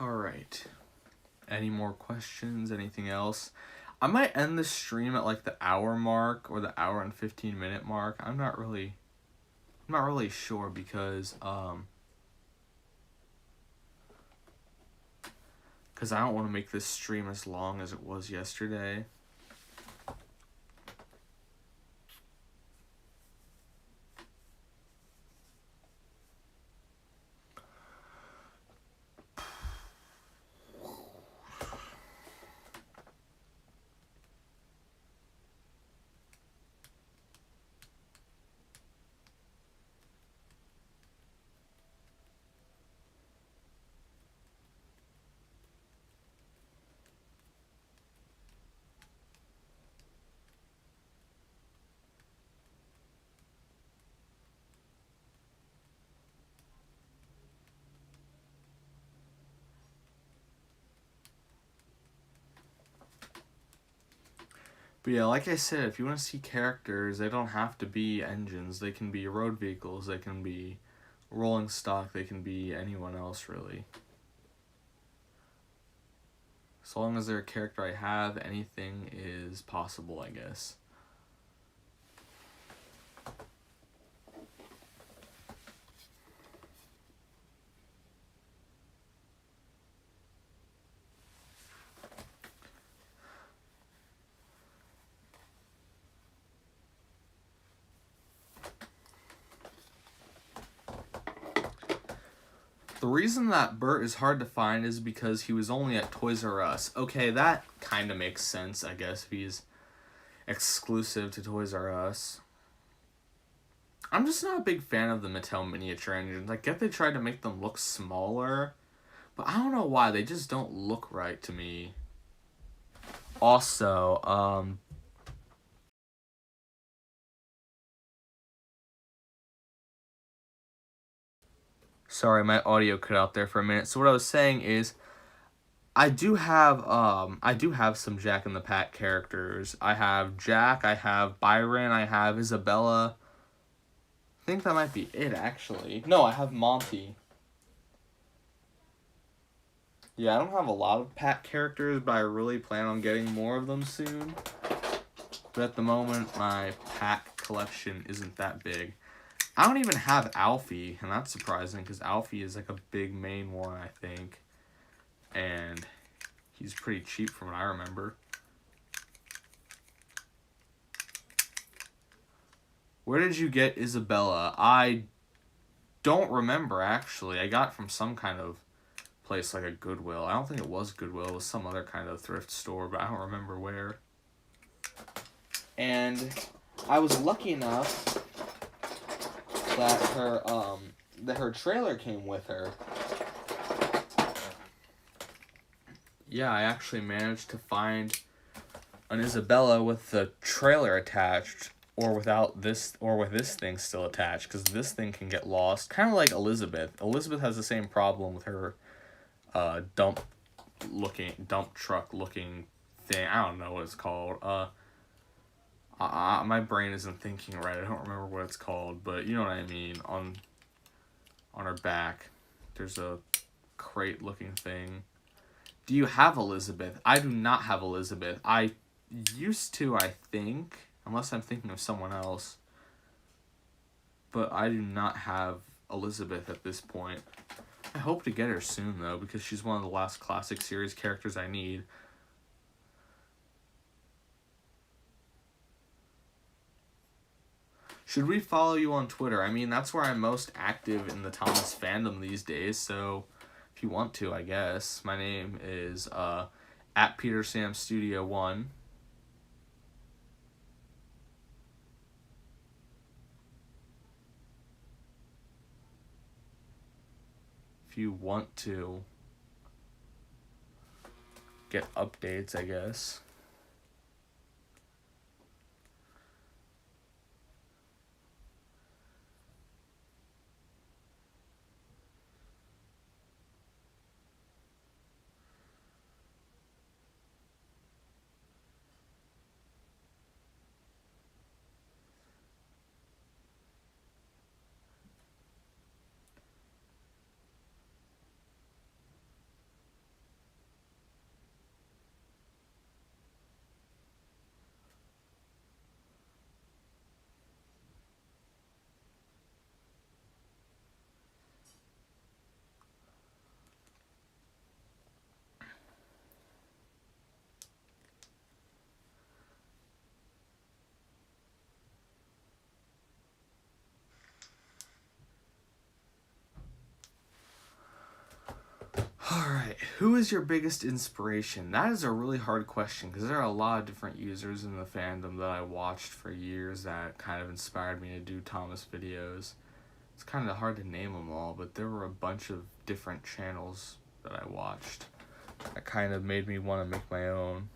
Alright. Any more questions? Anything else? I might end the stream at like the hour mark or the hour and 15-minute mark. I'm not really sure because I don't want to make this stream as long as it was yesterday. But yeah, like I said, if you want to see characters, they don't have to be engines. They can be road vehicles, they can be rolling stock, they can be anyone else, really. As long as they're a character I have, anything is possible, I guess. The reason that Bert is hard to find is because he was only at Toys R Us. Okay, that kind of makes sense, I guess, if he's exclusive to Toys R Us. I'm just not a big fan of the Mattel miniature engines. I get they tried to make them look smaller, but I don't know why. They just don't look right to me. Also, sorry, my audio cut out there for a minute. So what I was saying is, I do have some Jack in the Pack characters. I have Jack, I have Byron, I have Isabella. I think that might be it, actually. No, I have Monty. Yeah, I don't have a lot of pack characters, but I really plan on getting more of them soon. But at the moment, my pack collection isn't that big. I don't even have Alfie, and that's surprising, because Alfie is like a big main one, I think. And he's pretty cheap from what I remember. Where did you get Isabella? I don't remember, actually. I got it from some kind of place like a Goodwill. I don't think it was Goodwill. It was some other kind of thrift store, but I don't remember where. And I was lucky enough that her trailer came with her. Yeah, I actually managed to find an Isabella with the trailer attached, or without this, or with this thing still attached, because this thing can get lost. Kind of like Elizabeth. Elizabeth has the same problem with her dump truck looking thing. I don't know what it's called. My brain isn't thinking right. I don't remember what it's called, but you know what I mean. On her back, there's a crate looking thing. Do you have Elizabeth? I do not have Elizabeth. I used to, I think, unless I'm thinking of someone else. But I do not have Elizabeth at this point. I hope to get her soon, though, because she's one of the last classic series characters I need. Should we follow you on Twitter? I mean, that's where I'm most active in the Thomas fandom these days, so if you want to, I guess. My name is at PeterSamStudio1. If you want to get updates, I guess. Alright, who is your biggest inspiration? That is a really hard question because there are a lot of different users in the fandom that I watched for years that kind of inspired me to do Thomas videos. It's kind of hard to name them all, but there were a bunch of different channels that I watched that kind of made me want to make my own.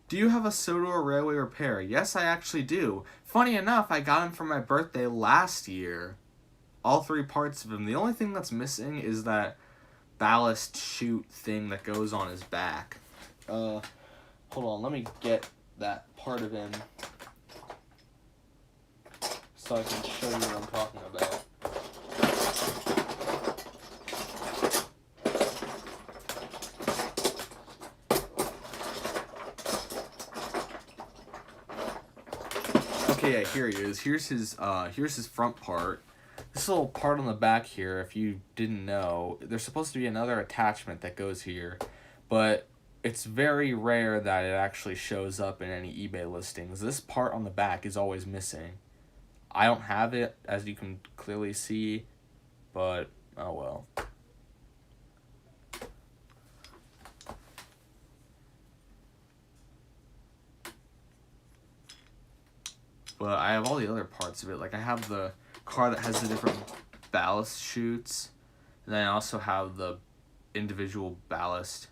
Do you have a Sodor Railway Repair? Yes, I actually do. Funny enough, I got him for my birthday last year. All 3 parts of him. The only thing that's missing is that ballast chute thing that goes on his back. Hold on, let me get that part of him so I can show you what I'm talking about. Okay, yeah, here he is. Here's his front part. This little part on the back here, if you didn't know, there's supposed to be another attachment that goes here, but it's very rare that it actually shows up in any eBay listings. This part on the back is always missing. I don't have it, as you can clearly see, but oh well. But I have all the other parts of it. Like, I have the car that has the different ballast chutes, and then I also have the individual ballast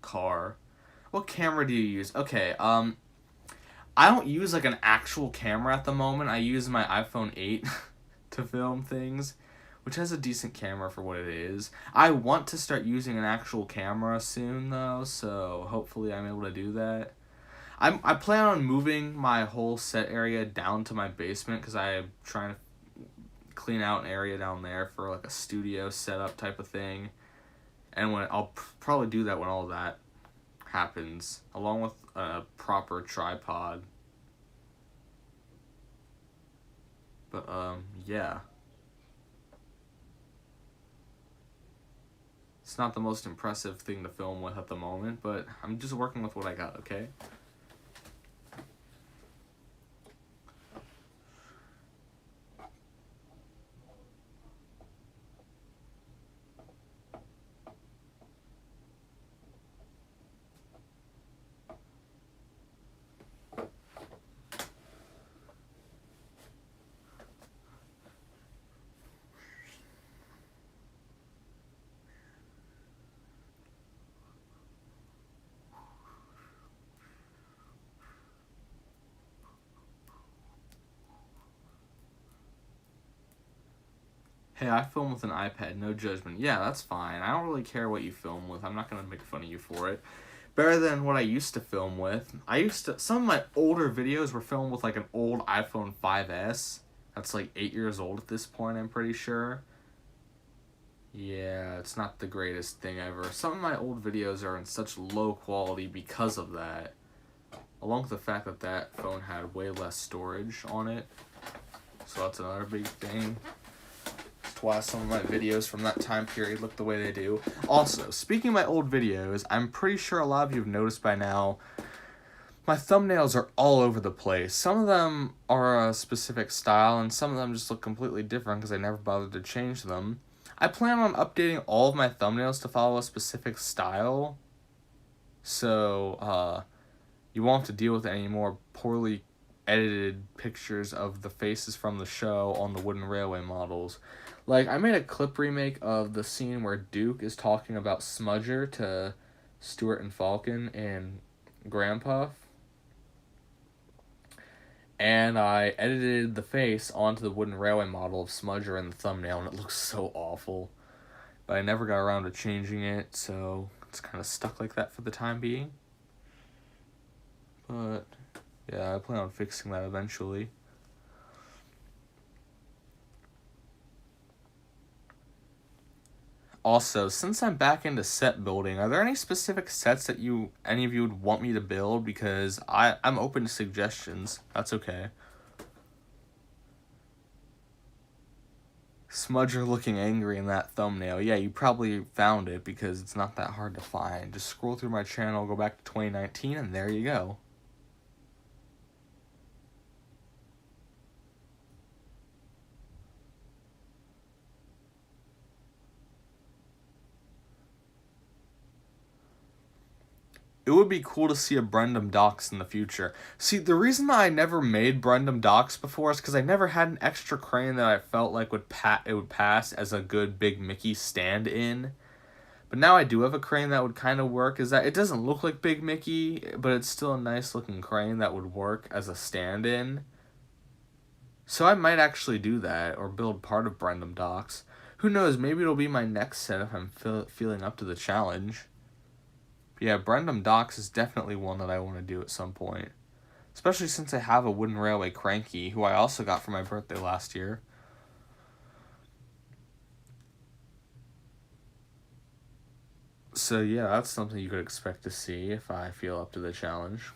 car. What camera do you use? Okay, I don't use like an actual camera at the moment. I use my iPhone 8 to film things, which has a decent camera for what it is. I want to start using an actual camera soon though, so hopefully I'm able to do that. I plan on moving my whole set area down to my basement because I'm trying to clean out an area down there for like a studio setup type of thing. And when I'll probably do that when all that happens, along with a proper tripod. But yeah. It's not the most impressive thing to film with at the moment, but I'm just working with what I got, okay? Hey, I film with an iPad, no judgment. Yeah, that's fine. I don't really care what you film with. I'm not going to make fun of you for it. Better than what I used to film with. Some of my older videos were filmed with like an old iPhone 5S. That's like 8 years old at this point, I'm pretty sure. Yeah, it's not the greatest thing ever. Some of my old videos are in such low quality because of that. Along with the fact that that phone had way less storage on it. So that's another big thing. Why some of my videos from that time period look the way they do. Also, speaking of my old videos, I'm pretty sure a lot of you have noticed by now, my thumbnails are all over the place. Some of them are a specific style, and some of them just look completely different because I never bothered to change them. I plan on updating all of my thumbnails to follow a specific style, so you won't have to deal with any more poorly edited pictures of the faces from the show on the wooden railway models. Like, I made a clip remake of the scene where Duke is talking about Smudger to Stuart and Falcon and Grandpuff. And I edited the face onto the wooden railway model of Smudger in the thumbnail, and it looks so awful. But I never got around to changing it, so it's kind of stuck like that for the time being. But, yeah, I plan on fixing that eventually. Also, since I'm back into set building, are there any specific sets that any of you would want me to build? Because I'm open to suggestions. That's okay. Smudger looking angry in that thumbnail. Yeah, you probably found it because it's not that hard to find. Just scroll through my channel, go back to 2019, and there you go. It would be cool to see a Brendam Docks in the future. See, the reason that I never made Brendam Docks before is because I never had an extra crane that I felt like would pass as a good Big Mickey stand-in. But now I do have a crane that would kind of work. Is that it doesn't look like Big Mickey, but it's still a nice looking crane that would work as a stand-in. So I might actually do that, or build part of Brendam Docks. Who knows, maybe it'll be my next set if I'm feeling up to the challenge. But yeah, Brendam Docks is definitely one that I want to do at some point. Especially since I have a wooden railway cranky, who I also got for my birthday last year. So yeah, that's something you could expect to see if I feel up to the challenge.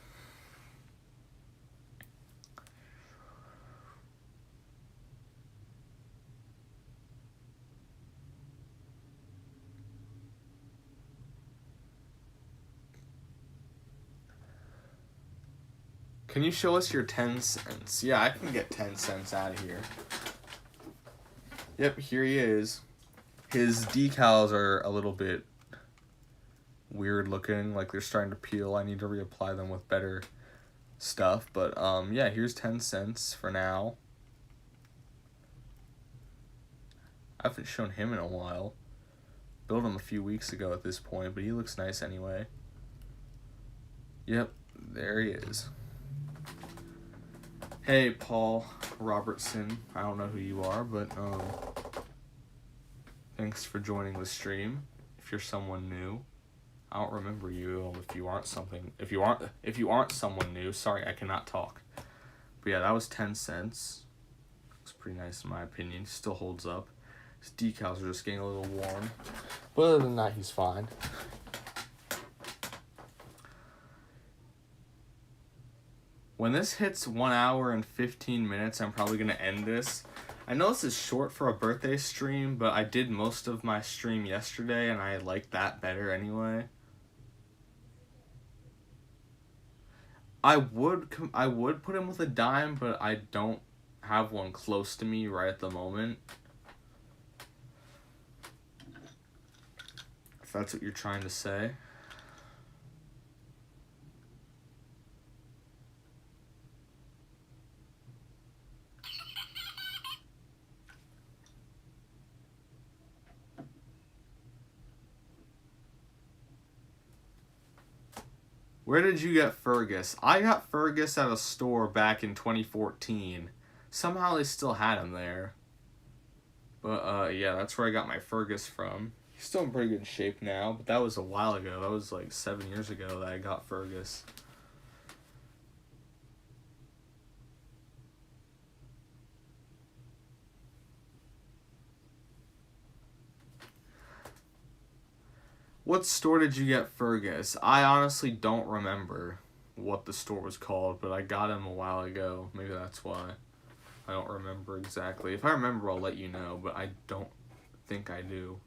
Can you show us your 10 cents? Yeah, I can get 10 cents out of here. Yep, here he is. His decals are a little bit weird looking, like they're starting to peel. I need to reapply them with better stuff, but yeah, here's 10 cents for now. I haven't shown him in a while. Built him a few weeks ago at this point, but he looks nice anyway. Yep, there he is. Hey, Paul Robertson. I don't know who you are, but thanks for joining the stream. If you're someone new, I don't remember you. If you aren't someone new, sorry, I cannot talk. But yeah, that was 10 cents. Looks pretty nice in my opinion. Still holds up. His decals are just getting a little worn, but other than that, he's fine. When this hits 1 hour and 15 minutes, I'm probably going to end this. I know this is short for a birthday stream, but I did most of my stream yesterday, and I like that better anyway. I would put him with a dime, but I don't have one close to me right at the moment. If that's what you're trying to say. Where did you get Fergus? I got Fergus at a store back in 2014. Somehow they still had him there. But yeah, that's where I got my Fergus from. He's still in pretty good shape now, but that was a while ago. That was like 7 years ago that I got Fergus. What store did you get Fergus? I honestly don't remember what the store was called, but I got him a while ago. Maybe that's why. I don't remember exactly. If I remember, I'll let you know, but I don't think I do.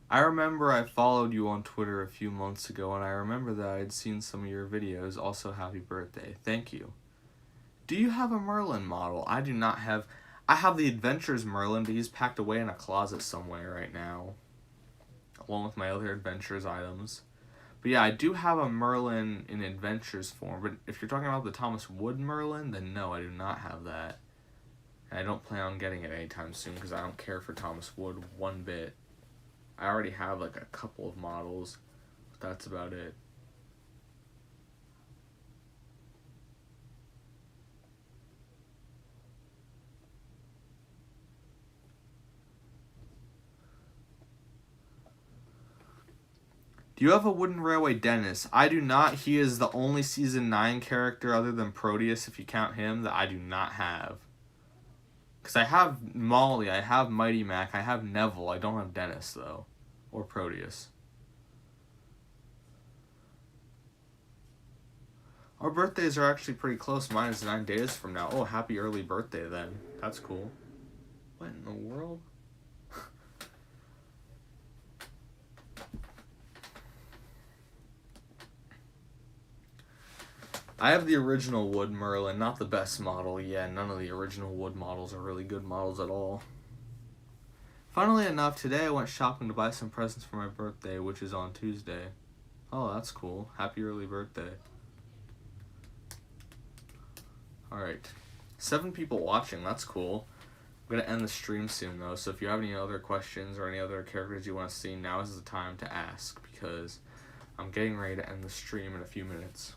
I remember I followed you on Twitter a few months ago, and I remember that I had seen some of your videos. Also, happy birthday. Thank you. Do you have a Merlin model? I do not have... I have the Adventures Merlin, but he's packed away in a closet somewhere right now, along with my other Adventures items. But yeah, I do have a Merlin in Adventures form, but if you're talking about the Thomas Wood Merlin, then no, I do not have that. And I don't plan on getting it anytime soon, because I don't care for Thomas Wood one bit. I already have like a couple of models, but that's about it. Do you have a Wooden Railway Dennis? I do not. He is the only Season 9 character other than Proteus, if you count him, that I do not have. Because I have Molly, I have Mighty Mac, I have Neville, I don't have Dennis, though. Or Proteus. Our birthdays are actually pretty close. Mine is 9 days from now. Oh, happy early birthday, then. That's cool. What in the world? I have the original Wood Merlin, not the best model. Yeah, none of the original Wood models are really good models at all. Funnily enough, today I went shopping to buy some presents for my birthday, which is on Tuesday. Oh, that's cool. Happy early birthday. Alright. 7 people watching, that's cool. I'm going to end the stream soon, though, so if you have any other questions or any other characters you want to see, now is the time to ask, because I'm getting ready to end the stream in a few minutes.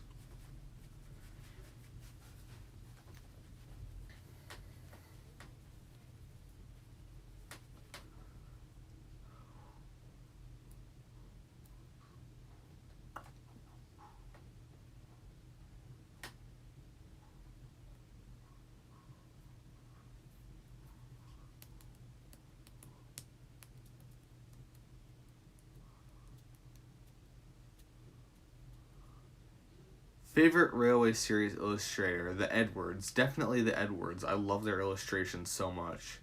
Favorite Railway Series illustrator? The Edwards. Definitely the Edwards. I love their illustrations so much.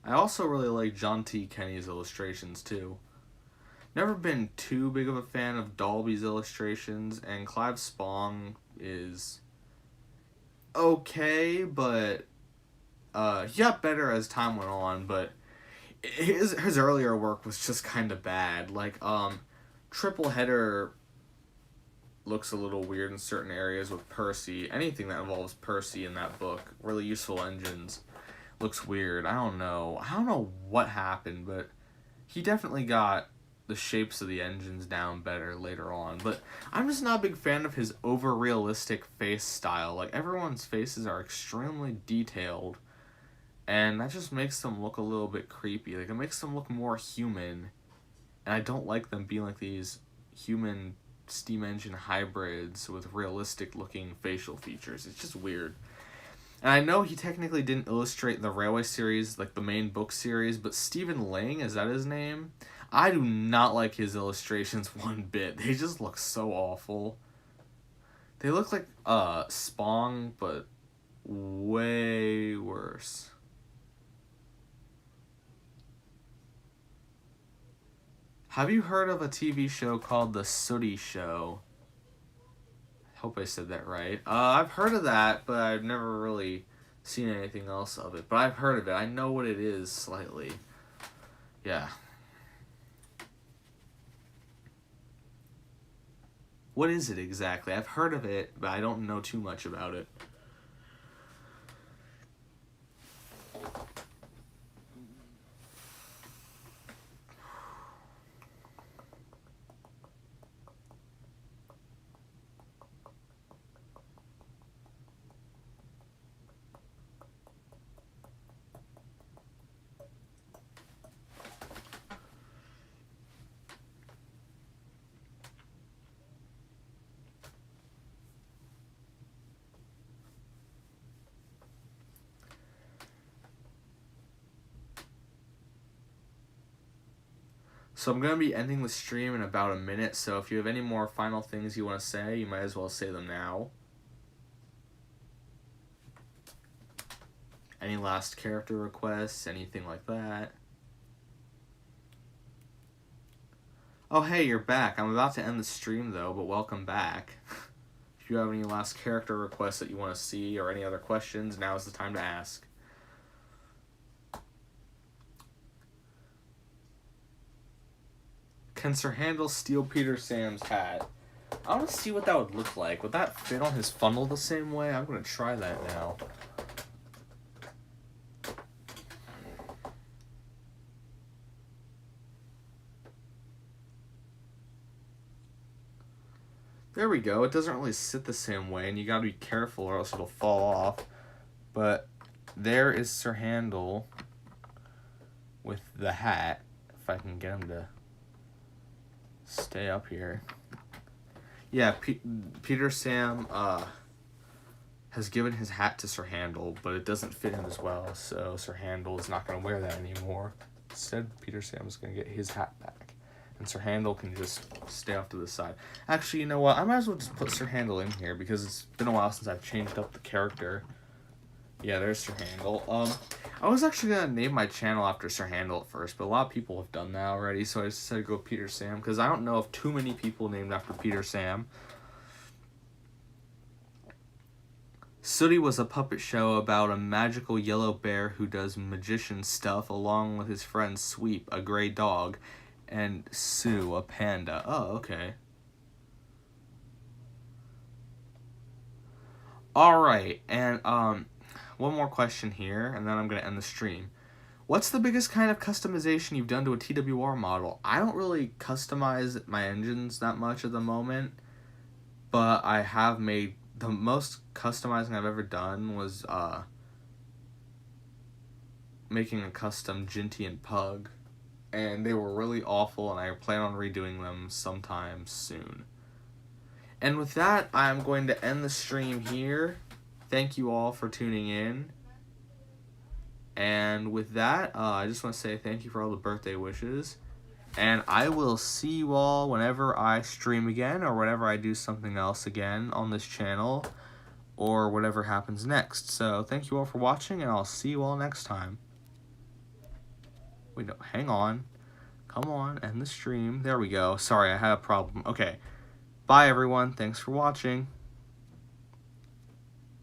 I also really like John T. Kenny's illustrations too. Never been too big of a fan of Dalby's illustrations, and Clive Spong is okay, but he got better as time went on, but his earlier work was just kind of bad. Like, Triple Header looks a little weird in certain areas with Percy. Anything that involves Percy in that book, really useful engines, looks weird. I don't know what happened, but he definitely got the shapes of the engines down better later on. But I'm just not a big fan of his over-realistic face style. Like, everyone's faces are extremely detailed, and that just makes them look a little bit creepy. Like, it makes them look more human, and I don't like them being like these human steam engine hybrids with realistic looking facial features. It's just weird. And I know he technically didn't illustrate the Railway series, like the main book series, but Stephen Lang, is that his name? I do not like his illustrations one bit. They just look so awful. They look like Spong, but way worse. Have you heard of a TV show called The Sooty Show? I hope I said that right. I've heard of that, but I've never really seen anything else of it. But I've heard of it. I know what it is slightly. Yeah. What is it exactly? I've heard of it, but I don't know too much about it. So I'm going to be ending the stream in about a minute, so if you have any more final things you want to say, you might as well say them now. Any last character requests, anything like that? Oh, hey, you're back. I'm about to end the stream, though, but welcome back. If you have any last character requests that you want to see or any other questions, now is the time to ask. Can Sir Handel steal Peter Sam's hat? I want to see what that would look like. Would that fit on his funnel the same way? I'm going to try that now. There we go. It doesn't really sit the same way, and you gotta be careful or else it'll fall off. But there is Sir Handel with the hat. If I can get him to stay up here. Yeah, Peter Sam has given his hat to Sir Handel, but it doesn't fit him as well, so Sir Handel is not going to wear that anymore. Instead, Peter Sam is going to get his hat back. And Sir Handel can just stay off to the side. Actually, you know what? I might as well just put Sir Handel in here because it's been a while since I've changed up the character. Yeah, there's Sir Handel. I was actually going to name my channel after Sir Handel at first, but a lot of people have done that already, so I just decided to go Peter Sam because I don't know of too many people named after Peter Sam. Sooty was a puppet show about a magical yellow bear who does magician stuff along with his friend Sweep, a gray dog, and Sue, a panda. Oh, okay. Alright, and one more question here, and then I'm going to end the stream. What's the biggest kind of customization you've done to a TWR model? I don't really customize my engines that much at the moment, but I have made... The most customizing I've ever done was making a custom Ginty and Pug, and they were really awful, and I plan on redoing them sometime soon. And with that, I'm going to end the stream here. Thank you all for tuning in. And with that, I just want to say thank you for all the birthday wishes. And I will see you all whenever I stream again, or whenever I do something else again on this channel, or whatever happens next. So thank you all for watching, and I'll see you all next time. Wait, no, hang on. Come on, end the stream. There we go. Sorry, I had a problem. Okay. Bye, everyone. Thanks for watching.